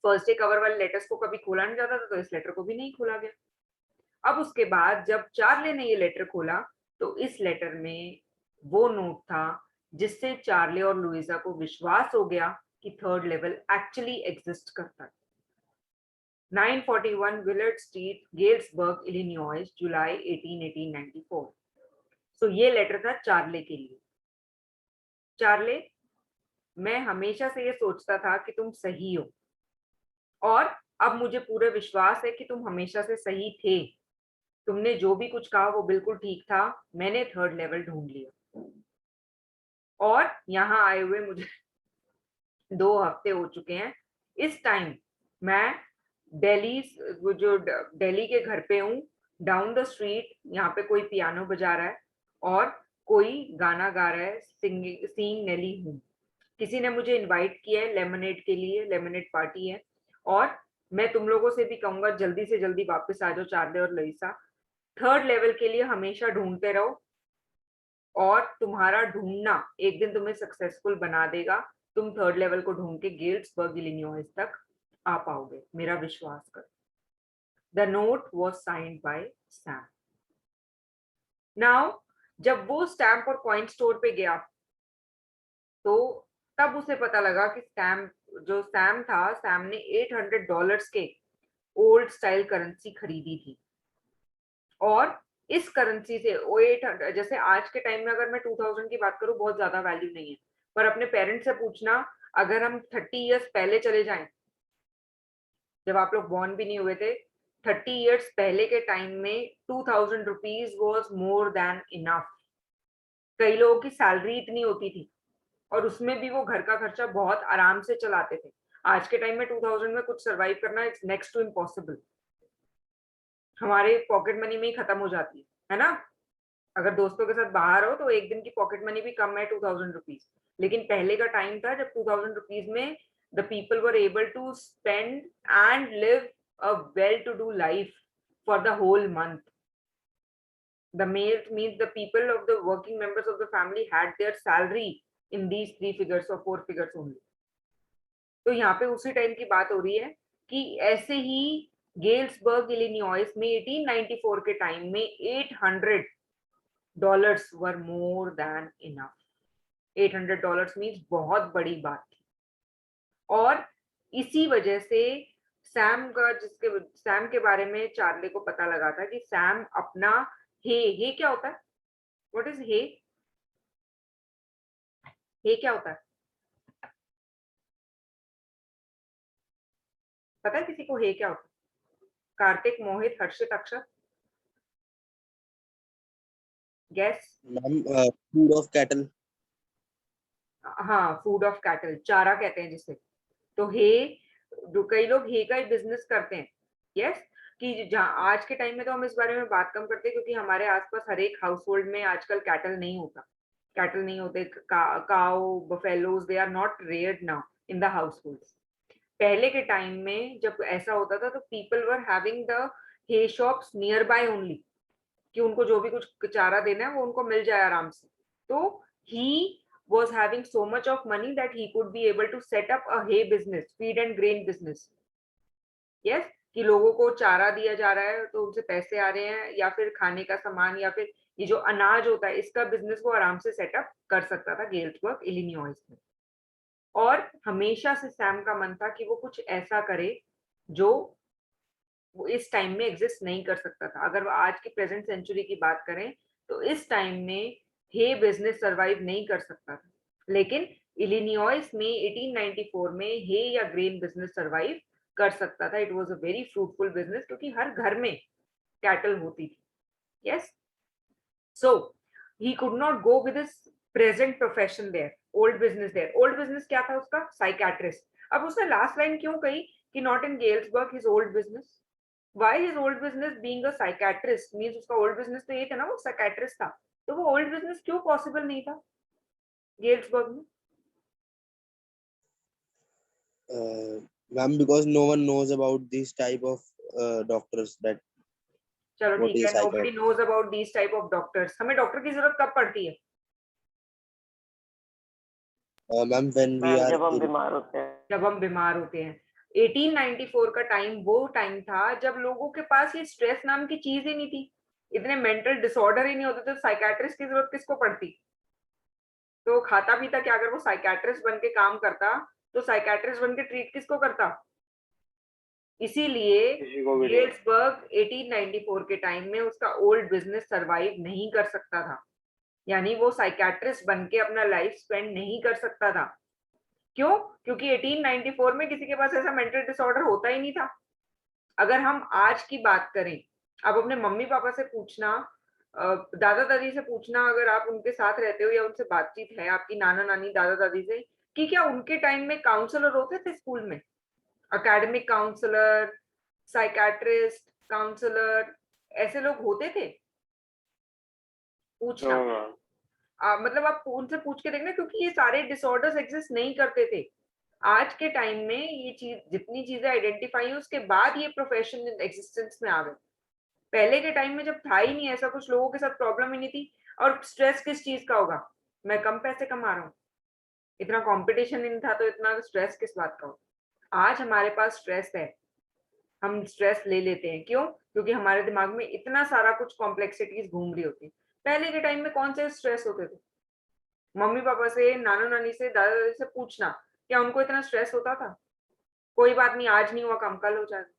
first day cover वाले लेटर्स को कभी खोला नहीं जाता था, तो इस लेटर को भी नहीं खोला गया. अब उसके बाद जब चार्ली ने ये लेटर खोला, तो इस लेटर में वो नोट था जिससे चार्ली और लुइजा को विश्वास हो गया कि थर्ड लेवल एक्चुअली एग्जिस्ट करता है. 941 विलर्ड स्ट्रीट, गेल्सबर्ग, इलिनॉइस, जुलाई 1894. सो ये लेटर था चार्ली के लिए. चार्ली, मैं हमेशा से ये सोचता था कि तुम सही हो, और अब मुझे पूरा विश्वास है कि तुम हमेशा से सही थे. तुमने जो भी कुछ कहा वो बिल्कुल ठीक था, मैंने थर्ड लेवल ढूंढ लिया। और यहाँ आए हुए मुझे 2 हफ्ते हो चुके हैं। इस टाइम मैं दिल्ली, वो जो दिल्ली के घर पे हूँ, डाउन द स्ट्रीट यहाँ पे कोई पियानो बजा रहा है और कोई गाना गा रहा है, सिंगिंग नेली हूँ। किसी ने मुझे इनवाइट किया है लेमनेड के लिए, लेमनेड पार्टी है। और मैं तुम लोगों से भी कहूंगा जल्दी से जल्दी वापस आ जाओ, चार्ले और लईसा। थर्ड लेवल के लिए हमेशा ढूंढते रहो और तुम्हारा ढूंढना एक दिन तुम्हें सक्सेसफुल बना देगा। तुम थर्ड लेवल को ढूंढ के गेल्सबर्ग इलिनॉइस तक आ पाओगे, मेरा विश्वास करो। The note was signed by Sam. Now जब वो स्टैम्प और कॉइन स्टोर पे गया तो तब उसे पता लगा कि सैम था, सैम ने $800 के ओल्ड स्टाइल करेंसी खरीदी थी। और इस करेंसी से वो 800, जैसे आज के टाइम में अगर मैं 2000 की बात करूं बहुत ज्यादा वैल्यू नहीं है, पर अपने पेरेंट्स से पूछना, अगर हम 30 इयर्स पहले चले जाएं, जब आप लोग बॉर्न भी नहीं हुए थे, 30 इयर्स पहले के टाइम में 2000 rupees was more than enough. कई लोगों की सैलरी इतनी होती थी और उसमें भी वो घर का खर्चा बहुत आराम से चलाते थे। आज के टाइम में 2000 में कुछ सरवाइव करना इट्स नेक्स्ट टू इम्पॉसिबल। हमारे पॉकेट मनी में ही खत्म हो जाती है ना। अगर दोस्तों के साथ बाहर हो तो एक दिन की पॉकेट मनी भी कम है 2000 रुपीज। लेकिन पहले का टाइम था जब 2000 रुपीज में the people were able to spend and live a well to do life for the whole month. The means the people of the working members of the family had their salary in these 3 figures or 4 figures only. तो यहाँ पे उसी टाइम की बात हो रही है कि ऐसे ही गेल्सबर्ग इलिनॉइस में 1894 के टाइम में $800 वर मोर देन इनफ। $800 मीन्स बहुत बड़ी बात थी। और इसी वजह से सैम के बारे में चार्ले को पता लगा था कि सैम अपना हे क्या होता है? व्हाट इज हे? हे क्या होता है? पता है किसी को हे क्या होता है? कार्तिक, मोहित, हर्षित, अक्षर, gas. Ma'am food of cattle. हाँ, फूड ऑफ कैटल, चारा कहते हैं जिसे। तो हे, जो कई लोग हे का ही बिजनेस करते हैं। यस, कि जहाँ आज के टाइम में तो हम इस बारे में बात कम करते हैं क्योंकि हमारे आसपास हर एक हाउस होल्ड में आजकल कैटल नहीं होता। कैटल नहीं होते, cow, buffaloes, they are not reared now in the household. पहले के टाइम में जब ऐसा होता था तो people were having the hay shops nearby only, कि उनको जो भी कुछ चारा देना है वो उनको मिल जाए आराम से। तो ही was having so much of money that he could be able to set up a hay business, feed and grain business. Yes, कि लोगों को चारा दिया जा रहा है तो उनसे पैसे आ रहे हैं, या फिर खाने का सामान, या फिर ये जो अनाज होता है इसका बिजनेस वो आराम से सेटअप कर सकता था गेल्सबर्ग इलिनॉइस में। और हमेशा से सैम का मन था कि वो कुछ ऐसा करे जो वो इस टाइम में एग्जिस्ट नहीं कर सकता था। अगर वो आज की प्रेजेंट सेंचुरी की बात करें तो इस टाइम में हे बिजनेस सरवाइव नहीं कर सकता था, लेकिन इलिनॉइस में 1894 में हे या ग्रेन बिजनेस सरवाइव कर सकता था। It was a very fruitful business क्योंकि हर घर में कैटल होती थी। Yes, so he could not go with his present profession there, old business there. Old business क्या था उसका? साइकेट्रिस्ट। अब उसने लास्ट लाइन क्यों कही कि not in Galesburg his old business? Why his old business being a psychiatrist means उसका old business तो ये था ना, वो psychiatrist था। तो वो old business क्यों possible नहीं था गेल्सबर्ग में? Ma'am, because no one knows about these type of doctors, that चलो what ठीक is है, nobody psychiatrist. knows about these type of doctors। हमें डॉक्टर की जरूरत कब पड़ती है? Ma'am, when we ma'am are जब हम ill. बीमार होते हैं। जब हम बीमार होते हैं। 1894 का टाइम वो टाइम था जब लोगों के पास ये स्ट्रेस नाम की चीज ही नहीं थी, इतने मेंटल डिसऑर्डर ही नहीं होते, तो साइकियाट्रिस्ट की जरूरत किसको पड़ती? तो खाता पीता क्या, अगर वो साइकियाट्रिस्ट बन के काम करता तो साइकियाट्रिस्ट बन के ट्रीट किसको करता? इसीलिए किसी को भी नहीं। गेल्सबर्ग 1894 के टाइम में उसका ओल्ड बिजनेस सरवाइव नहीं कर सकता था, यानी वो साइकियाट्रिस्ट बन के अपना लाइफ स्पेंड नहीं कर सकता था। क्यों? क्योंकि 1894 में किसी के पास ऐसा मेंटल डिसऑर्डर होता ही नहीं था। अगर हम आज की बात करें आप अपने मम्मी पापा से पूछना, दादा दादी से पूछना, अगर आप उनके साथ रहते हो या उनसे बातचीत है आपकी नाना नानी दादा दादी से, कि क्या उनके टाइम में काउंसलर होते थे स्कूल में, एकेडमिक काउंसलर, साइकाट्रिस्ट काउंसलर, ऐसे लोग होते थे? पूछना। No, ma'am. मतलब आप उनसे पूछ के देखना, क्योंकि ये सारे डिसऑर्डर्स एग्जिस्ट नहीं करते थे। आज के टाइम में ये चीज, जितनी चीजें आइडेंटिफाई हुई उसके बाद ये प्रोफेशन एग्जिस्टेंस में आ गए। पहले के टाइम में जब था ही नहीं ऐसा कुछ, लोगों के साथ प्रॉब्लम ही नहीं थी। और स्ट्रेस किस चीज का होगा? मैं कम पैसे कमा रहा हूँ, इतना कंपटीशन नहीं था तो इतना स्ट्रेस किस बात का होगा? आज हमारे पास स्ट्रेस है, हम स्ट्रेस ले लेते हैं। क्यों? क्योंकि हमारे दिमाग में इतना सारा कुछ कॉम्प्लेक्सिटीज घूम रही होती है। पहले के टाइम में कौन से स्ट्रेस होते थे? मम्मी पापा से, नाना नानी से, दादा दादी से पूछना, क्या उनको इतना स्ट्रेस होता था? कोई बात नहीं, आज नहीं हुआ काम कल हो जाएगा।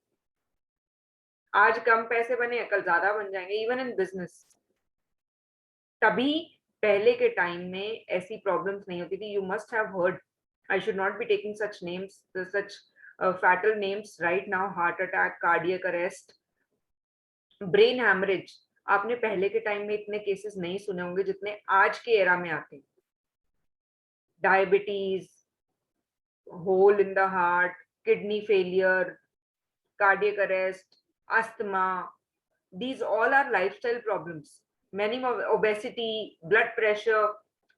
आज कम पैसे बने कल ज्यादा बन जाएंगे, इवन इन बिजनेस। तभी पहले के टाइम में ऐसी प्रॉब्लम्स नहीं होती थी। You must have heard, I should not be taking such names, such fatal names right now, heart attack, cardiac arrest, brain haemorrhage. आपने पहले के टाइम में इतने केसेस नहीं सुने होंगे जितने आज के एरा में आते हैं। Diabetes, hole in the heart, kidney failure, cardiac arrest, asthma, these all are lifestyle problems. Many of obesity, blood pressure,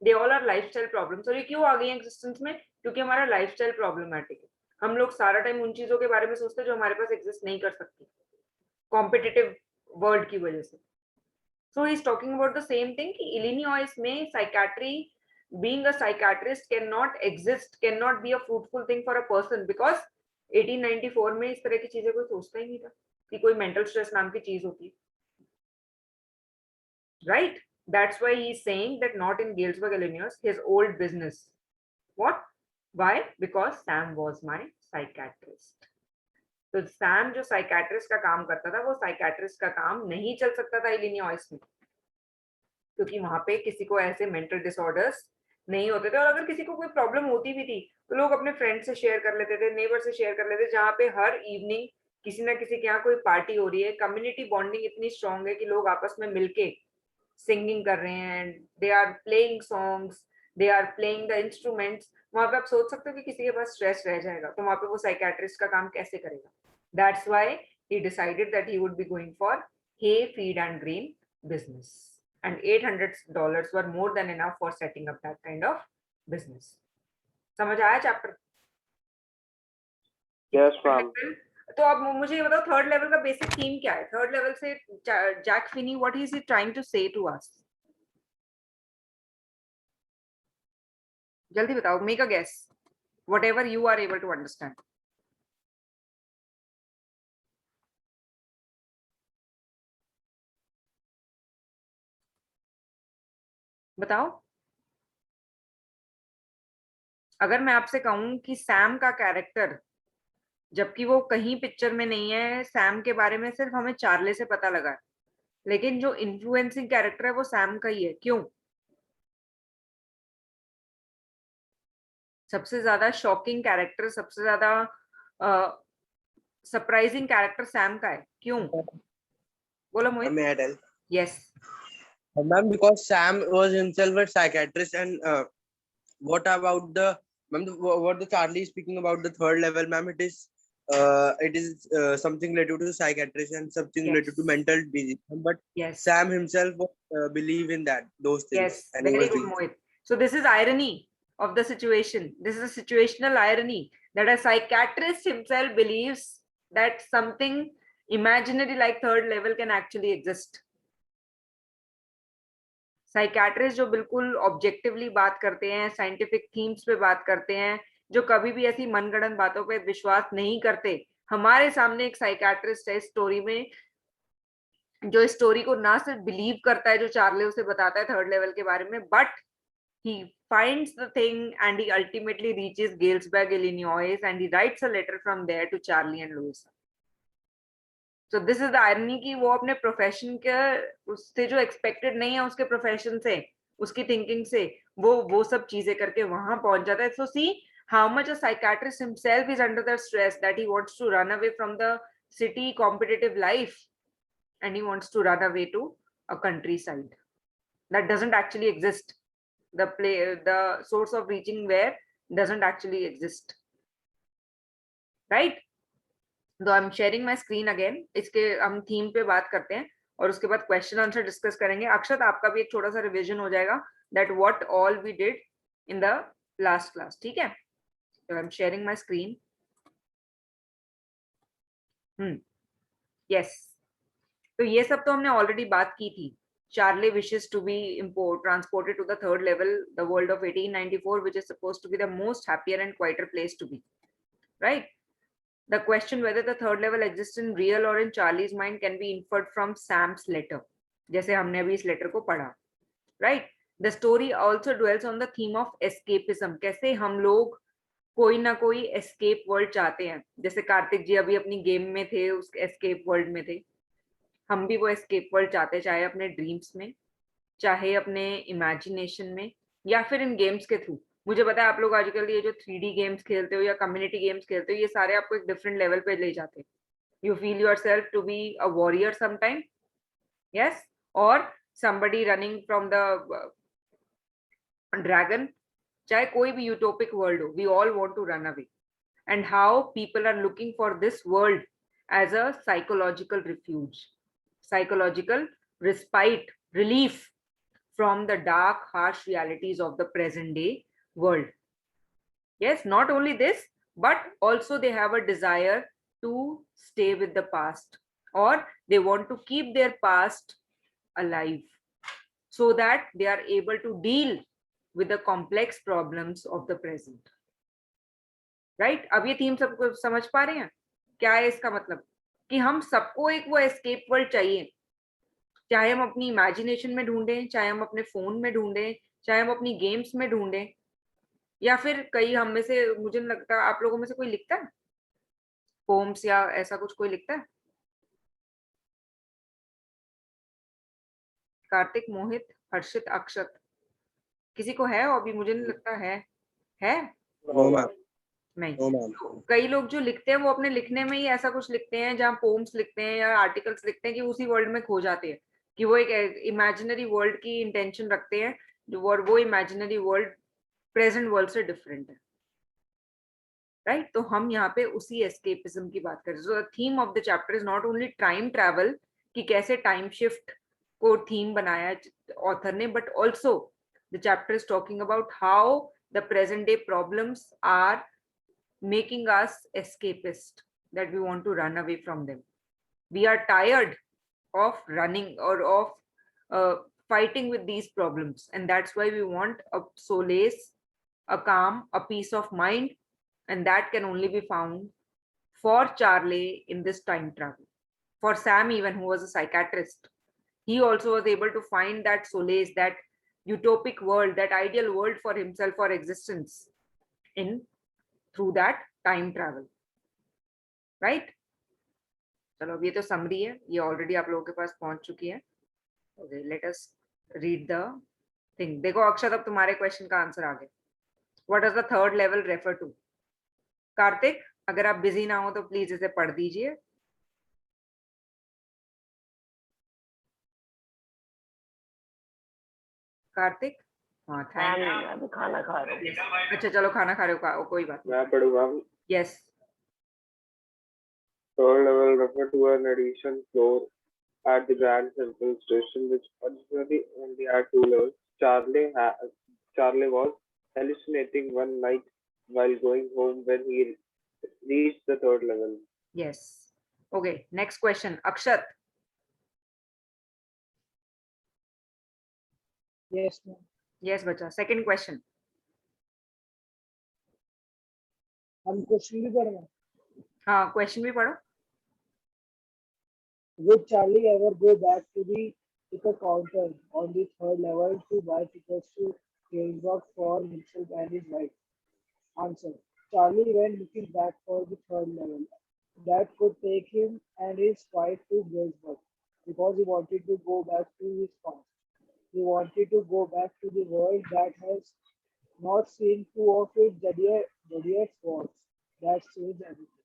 they all are lifestyle problems. और ये क्यों आ गई है एग्जिस्टेंस में? क्योंकि हमारा लाइफस्टाइल प्रॉब्लमेटिक है। हम लोग सारा टाइम उन चीजों के बारे में सोचते हैं जो हमारे पास एग्जिस्ट नहीं कर सकती, कॉम्पिटिटिव वर्ल्ड की वजह से। So he's talking about the same thing कि इलिनॉइस में psychiatry, being a psychiatrist cannot exist, cannot be a fruitful thing for a person because 1894 में इस तरह की चीजें कोई सोचता ही नहीं था कि कोई मेंटल स्ट्रेस नाम की चीज होती है, right? That's why he's saying that not in Galesburg, Illinois, his old business. What? Why? Because Sam was my psychiatrist. तो सैम जो साइकाट्रिस्ट का काम करता था, वो साइकाट्रिस्ट का काम नहीं चल सकता था इलिनॉइस में, क्योंकि वहां पे किसी को ऐसे मेंटल डिसऑर्डर्स नहीं होते थे। और अगर किसी को कोई प्रॉब्लम होती भी थी तो लोग अपने फ्रेंड से शेयर कर लेते थे, नेबर से शेयर कर लेते थे। जहाँ पे हर इवनिंग किसी ना किसी के यहाँ कोई पार्टी हो रही है, कम्युनिटी बॉन्डिंग इतनी स्ट्रांग है कि लोग आपस में मिलके सिंगिंग कर रहे हैं, they are playing songs, they are playing the instruments. वहां पे आप सोच सकते हो कि किसी के पास स्ट्रेस रह जाएगा, तो वहां पे वो साइकेट्रिस्ट का काम कैसे करेगा? That's why he decided that he would be going for hay, feed and grain business, and $800 were more than enough for setting up that kind of business. समझ आया चैप्टर? Yes, ma'am. तो अब मुझे ये बताओ, थर्ड लेवल का बेसिक थीम क्या है? थर्ड लेवल से Jack Finney, what is he trying to say to us? जल्दी बताओ, make a guess, whatever you are able to understand. बताओ। अगर मैं आपसे कहूं कि सैम का कैरेक्टर, जबकि वो कहीं पिक्चर में नहीं है, सैम के बारे में सिर्फ हमें चार्ले से पता लगा है, लेकिन जो इन्फ्लुएंसिंग कैरेक्टर है वो सैम का ही है, क्यों? सबसे ज्यादा शॉकिंग कैरेक्टर, सबसे ज्यादा सरप्राइजिंग कैरेक्टर सैम का है, क्यों? बोलो मोहित। May I tell? Yes. Ma'am, because Sam was himself a psychiatrist, and what about the ma'am? What the Charlie is speaking about the third level, ma'am? It is something related to psychiatrist and something related to Yes. mental disease. But Yes. Sam himself believe in those things, Yes. and he Very was good, doing. Mohit. So this is irony of the situation. This is a situational irony that a psychiatrist himself believes that something imaginary like third level can actually exist. Psychiatrist जो बिल्कुल ऑब्जेक्टिवली बात करते हैं, साइंटिफिक थीम्स पे बात करते हैं, जो कभी भी ऐसी मनगढ़ंत बातों पे विश्वास नहीं करते, हमारे सामने एक साइकेट्रिस्ट है स्टोरी में, जो स्टोरी को ना सिर्फ बिलीव करता है जो चार्ले उसे बताता है थर्ड लेवल के बारे में, but he finds the thing and he ultimately reaches Galesburg, Illinois, and he writes a letter from there to Charlie and Louisa. So this is the irony कि वो अपने प्रोफेशन के उससे जो एक्सपेक्टेड नहीं है, उसके प्रोफेशन से, उसकी थिंकिंग से, वो सब चीजें करके वहां पहुंच जाता है. So see how much a psychiatrist himself is under the stress that he wants to run away from the city competitive life, and he wants to run away to a countryside that doesn't actually exist. The source of reaching where doesn't actually exist, right? तो I am sharing my screen again. इसके हम थीम पे बात करते हैं और उसके बाद क्वेश्चन आंसर डिस्कस करेंगे. अक्षत, आपका भी एक छोटा सा रिवीजन हो जाएगा that what all we did in the last class. ठीक है, तो I am sharing my screen. Yes, तो ये सब तो हमने ऑलरेडी बात की थी. Charlie wishes to be transported to the third level, the world of 1894, which is supposed to be the most happier and quieter place to be, right? The question whether the third level exists in real or in Charlie's mind can be inferred from Sam's letter, जैसे हमने अभी इस लेटर को पढ़ा, right? The story also dwells on the theme of escapism. कैसे हम लोग कोई ना कोई escape world चाहते हैं. जैसे कार्तिक जी अभी अपनी गेम में थे, उस escape world में थे. हम भी वो escape world चाहते हैं, चाहे अपने ड्रीम्स में, चाहे अपने इमेजिनेशन में, या फिर इन गेम्स के थ्रू. मुझे पता है आप लोग आजकल ये जो 3D गेम्स खेलते हो या कम्युनिटी गेम्स खेलते हो, ये सारे आपको एक डिफरेंट लेवल पे ले जाते हैं. You feel yourself to be a warrior sometime, yes, और somebody running from the dragon. चाहे कोई भी यूटोपिक वर्ल्ड हो, we all want to run away. And how people are looking for this world as a psychological refuge, psychological respite, relief from the dark, harsh realities of the present day world. Yes, not only this, but also they have a desire to stay with the past, or they want to keep their past alive so that they are able to deal with the complex problems of the present. Right? अब ये थीम सबको समझ पा रहे हैं क्या है इसका मतलब? कि हम सबको एक वो एस्केप वर्ल्ड चाहिए, चाहे हम अपनी इमेजिनेशन में ढूंढें, चाहे हम अपने फोन में ढूंढें, चाहे हम अपनी गेम्स में ढूंढें, या फिर कई हम में से, मुझे नहीं लगता आप लोगों में से कोई लिखता है पोम्स या ऐसा कुछ, कोई लिखता है? कार्तिक, मोहित, हर्षित, अक्षत, किसी को है हॉबी? मुझे नहीं लगता है No, ma'am. नहीं. No, ma'am. तो कई लोग जो लिखते हैं वो अपने लिखने में ही ऐसा कुछ लिखते हैं, जहाँ पोम्स लिखते हैं या आर्टिकल्स लिखते हैं, कि उसी वर्ल्ड में खो जाते हैं, कि वो एक इमेजिनरी वर्ल्ड की इंटेंशन रखते हैं, जो और वो इमेजिनरी वर्ल्ड प्रेजेंट वर्ल्ड से डिफरेंट है, राइट? तो हम यहाँ पे उसी एस्केपिज्म की बात कर रहे हैं. So the theme of the chapter is not only time travel, कि कैसे टाइम शिफ्ट को थीम बनाया ऑथर ने, but also the chapter is talking about how the present day problems are making us escapist, that we want to run away from them. We are tired of running or of fighting with these problems, and that's why we want a solace, a calm, a peace of mind, and that can only be found for Charlie in this time travel. For Sam, even, who was a psychiatrist, he also was able to find that solace, that utopic world, that ideal world for himself, for existence, in through that time travel, right? चलो, अब ये तो समरी है, ये ऑलरेडी आप लोगों के पास पहुंच चुकी है. Okay, let us read the thing. देखो अक्षत, अब तुम्हारे क्वेश्चन का आंसर आ गया. What does the third level refer to? Kartik, अगर आप बिजी ना हो तो प्लीज इसे पढ़ दीजिए. कार्तिक, हाँ, थैंक यू. मैं अभी खाना खा रहा हूँ. अच्छा चलो, खाना खा रहे हो, कोई बात नहीं. मैं पढ़ूंगा. Yes. Third level refer to an addition floor at the Grand Central Station, which originally only had two levels. Charlie was hallucinating one night while going home when he reached the third level. Yes. Okay, next question. Akshat. Yes, ma'am. Yes, bacha. Second question. हम क्वेश्चन भी पढ़ना. हाँ, क्वेश्चन भी पढ़ो. Would Charlie ever go back to the ticket counter on the third level to buy tickets to Gainsborough for himself and his wife? Answer: Charlie went looking back for the third level that could take him and his wife to Gainsborough because he wanted to go back to his past. He wanted to go back to the world that has not seen two of its deadliest wars that changed everything.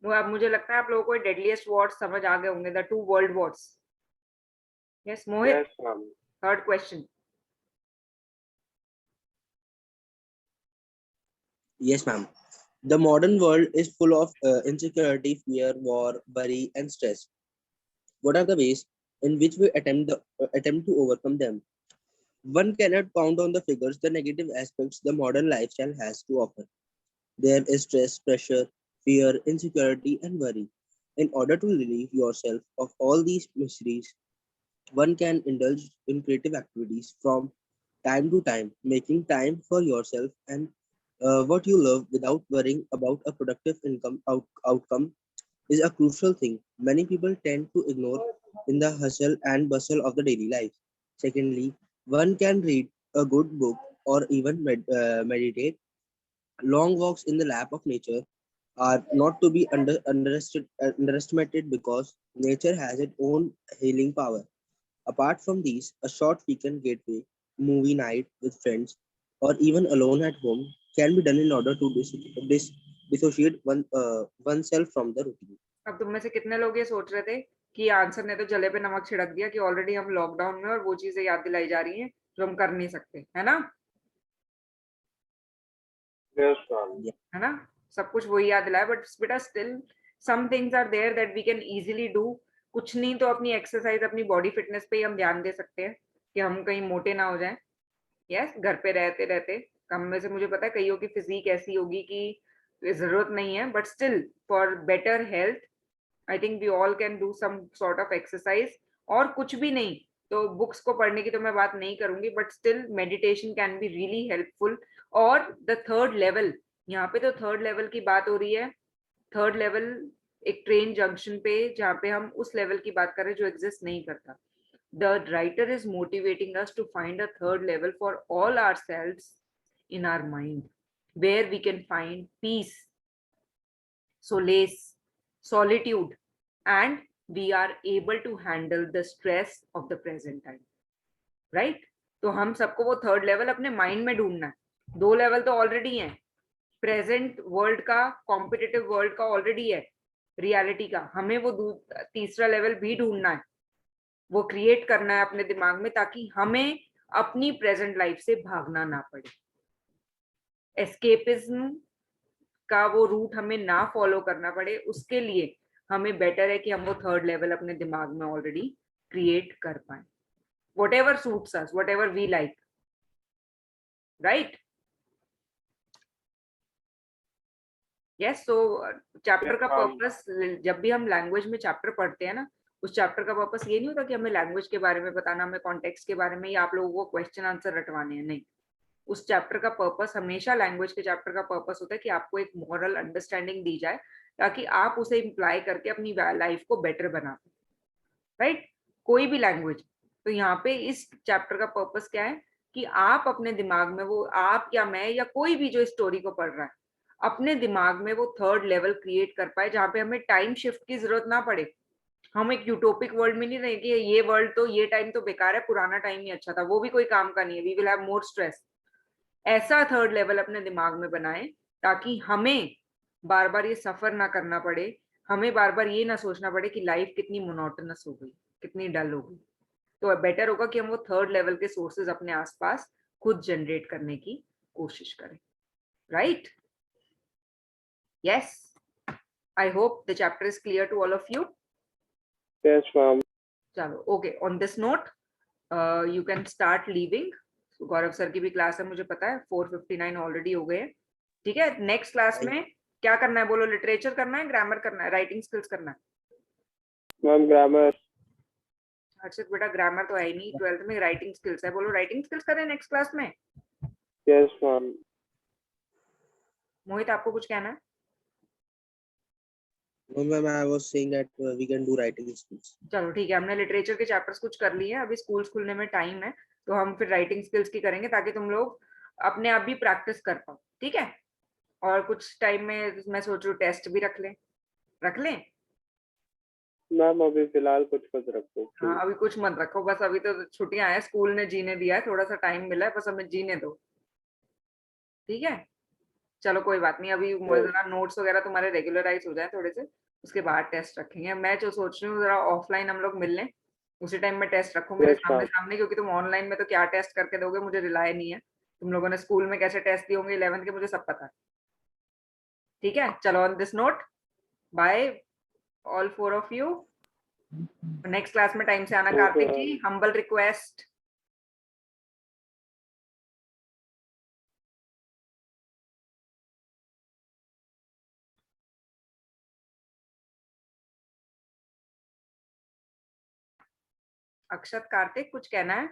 वो अब मुझे लगता है आप लोगों को डेडलीस्ट वॉर्स समझ आ गए होंगे, the two world Wars, Yes, Mohit. Yes, ma'am. Third question. Yes, ma'am. The modern world is full of insecurity, fear, war, worry, and stress. What are the ways in which we attempt to overcome them? One cannot count on the figures the negative aspects the modern lifestyle has to offer. There is stress, pressure, fear, insecurity, and worry. In order to relieve yourself of all these miseries, one can indulge in creative activities from time to time, making time for yourself and what you love without worrying about a productive outcome is a crucial thing many people tend to ignore in the hustle and bustle of the daily life. Secondly, one can read a good book or even meditate. Long walks in the lap of nature are not to be underestimated because nature has its own healing power. Apart from these, a short weekend getaway, movie night with friends, or even alone at home can be done in order to dissociate oneself from the routine. अब तुम में से कितने लोग ये सोच रहे थे कि आंसर ने तो जले पे नमक छिड़क दिया कि ऑलरेडी हम लॉकडाउन में और वो चीजें याद दिलाई जा रही हैं जो हम कर नहीं सकते, है ना? Yes, ma'am. है ना? सब कुछ वही याद दिलाया, बट बेटा still some things are there that we can easily do. कुछ नहीं तो अपनी एक्सरसाइज, अपनी बॉडी फिटनेस पे ही हम ध्यान दे सकते हैं कि हम कहीं मोटे ना हो जाएं. यस, घर पे रहते रहते कम में से मुझे पता है कईयों की फिजिक ऐसी होगी कि जरूरत नहीं है, but still for better health I think we all can do some sort of exercise. और कुछ भी नहीं तो बुक्स को पढ़ने की तो मैं बात नहीं करूंगी, but still meditation can be really helpful. और द थर्ड लेवल, यहाँ पे तो थर्ड लेवल की बात हो रही है. थर्ड लेवल एक ट्रेन जंक्शन पे जहाँ पे हम उस लेवल की बात कर रहे हैं जो एग्जिस्ट नहीं करता. The writer is motivating us to find a third level for all ourselves in our mind, where we can find peace, solace, solitude, and we are able to handle the stress of the present time. Right? तो हम सबको वो थर्ड लेवल अपने माइंड में ढूंढना है. दो लेवल तो ऑलरेडी हैं. प्रेजेंट वर्ल्ड का, कॉम्पिटिटिव वर्ल्ड का ऑलरेडी है, रियलिटी का. हमें वो तीसरा लेवल भी ढूंढना है, वो क्रिएट करना है अपने दिमाग में, ताकि हमें अपनी प्रेजेंट लाइफ से भागना ना पड़े. एस्केपिज्म का वो रूट हमें ना फॉलो करना पड़े. उसके लिए हमें बेटर है कि हम वो थर्ड लेवल अपने दिमाग में ऑलरेडी क्रिएट कर पाए. whatever suits us, whatever we like, right? yes, so chapter का पर्पस, जब भी हम लैंग्वेज में चैप्टर पढ़ते हैं ना, उस चैप्टर का पर्पस ये नहीं होता कि हमें लैंग्वेज के बारे में बताना, हमें कॉन्टेक्स्ट के बारे में, या आप लोगों को क्वेश्चन आंसर रटवाने हैं. नहीं, उस चैप्टर का पर्पस हमेशा, लैंग्वेज के चैप्टर का पर्पस होता है कि आपको एक मॉरल अंडरस्टैंडिंग दी जाए ताकि आप उसे इम्प्लाई करके अपनी लाइफ को बेटर बना पाए. राइट? कोई भी लैंग्वेज. तो यहाँ पे इस चैप्टर का पर्पस क्या है कि आप अपने दिमाग में, वो आप या मैं या कोई भी जो स्टोरी को पढ़ रहा है, अपने दिमाग में वो थर्ड लेवल क्रिएट कर पाए जहाँ पे हमें टाइम शिफ्ट की जरूरत ना पड़े. हम एक यूटोपिक वर्ल्ड में नहीं रहे कि ये वर्ल्ड तो, ये टाइम तो बेकार है, पुराना टाइम ही अच्छा था, वो भी कोई काम का नहीं है, we will have more stress. ऐसा थर्ड लेवल अपने दिमाग में बनाए ताकि हमें बार बार ये सफर ना करना पड़े, हमें बार बार ये ना सोचना पड़े कि लाइफ कितनी मोनोटोनस हो गई, कितनी डल हो गई. तो बेटर होगा कि हम वो थर्ड लेवल के सोर्सेज अपने आसपास खुद जनरेट करने की कोशिश करें. Right? Yes, I hope the chapter is clear to all of you. Yes, ma'am. चलो, okay. On this note you can start leaving. Gaurav sir की भी क्लास है, मुझे पता है 4:59 ऑलरेडी हो गए. ठीक है, नेक्स्ट क्लास में क्या करना है बोलो? लिटरेचर करना है, ग्रामर करना है, राइटिंग स्किल्स करना है? Ma'am, grammar. अच्छा बेटा, ग्रामर तो है ही नहीं, 12th में राइटिंग स्किल्स है. बोलो राइटिंग स्किल्स करें नेक्स्ट क्लास में. Yes, ma'am. मोहित, आपको कुछ कहना है? No, ma'am, I was saying that we can do writing skills. चलो ठीक है, हमने लिटरेचर के चैप्टर्स कुछ कर लिए हैं, अभी स्कूल्स खुलने में टाइम है, तो हम फिर राइटिंग स्किल्स की करेंगे ताकि तुम लोग अपने आप भी प्रैक्टिस कर पाओ. ठीक है? और कुछ टाइम में मैं सोच रही हूँ टेस्ट भी रख लें. मैम अभी फिलहाल कुछ मत रखो. हाँ, अभी कुछ मत रखो, बस अभी तो छुट्टियां हैं, स्कूल ने जीने दिया है, थोड़ा सा टाइम मिला है, बस हमें जीने दो. ठीक है? चलो कोई बात नहीं, अभी जरा नोट्स वगैरह तुम्हारे रेगुलराइज हो जाए थोड़े से, उसके बाद टेस्ट रखेंगे. मैं जो सोच रही हूँ जरा ऑफलाइन हम लोग मिल लें, उसी टाइम में टेस्ट रखो मेरे Yes, सामने ma'am. सामने, क्योंकि तुम ऑनलाइन में तो क्या टेस्ट करके दोगे, मुझे रिलाय नहीं है। तुम लोगों ने स्कूल में कैसे टेस्ट दिए होंगे 11th के, मुझे सब पता है। ठीक है, चलो on this note, bye all 4 of you. Next class में टाइम से आना Okay, कार्तिक ma'am. जी, हम्बल रिक्वेस्ट। अक्षत, कार्तिक, कुछ कहना है?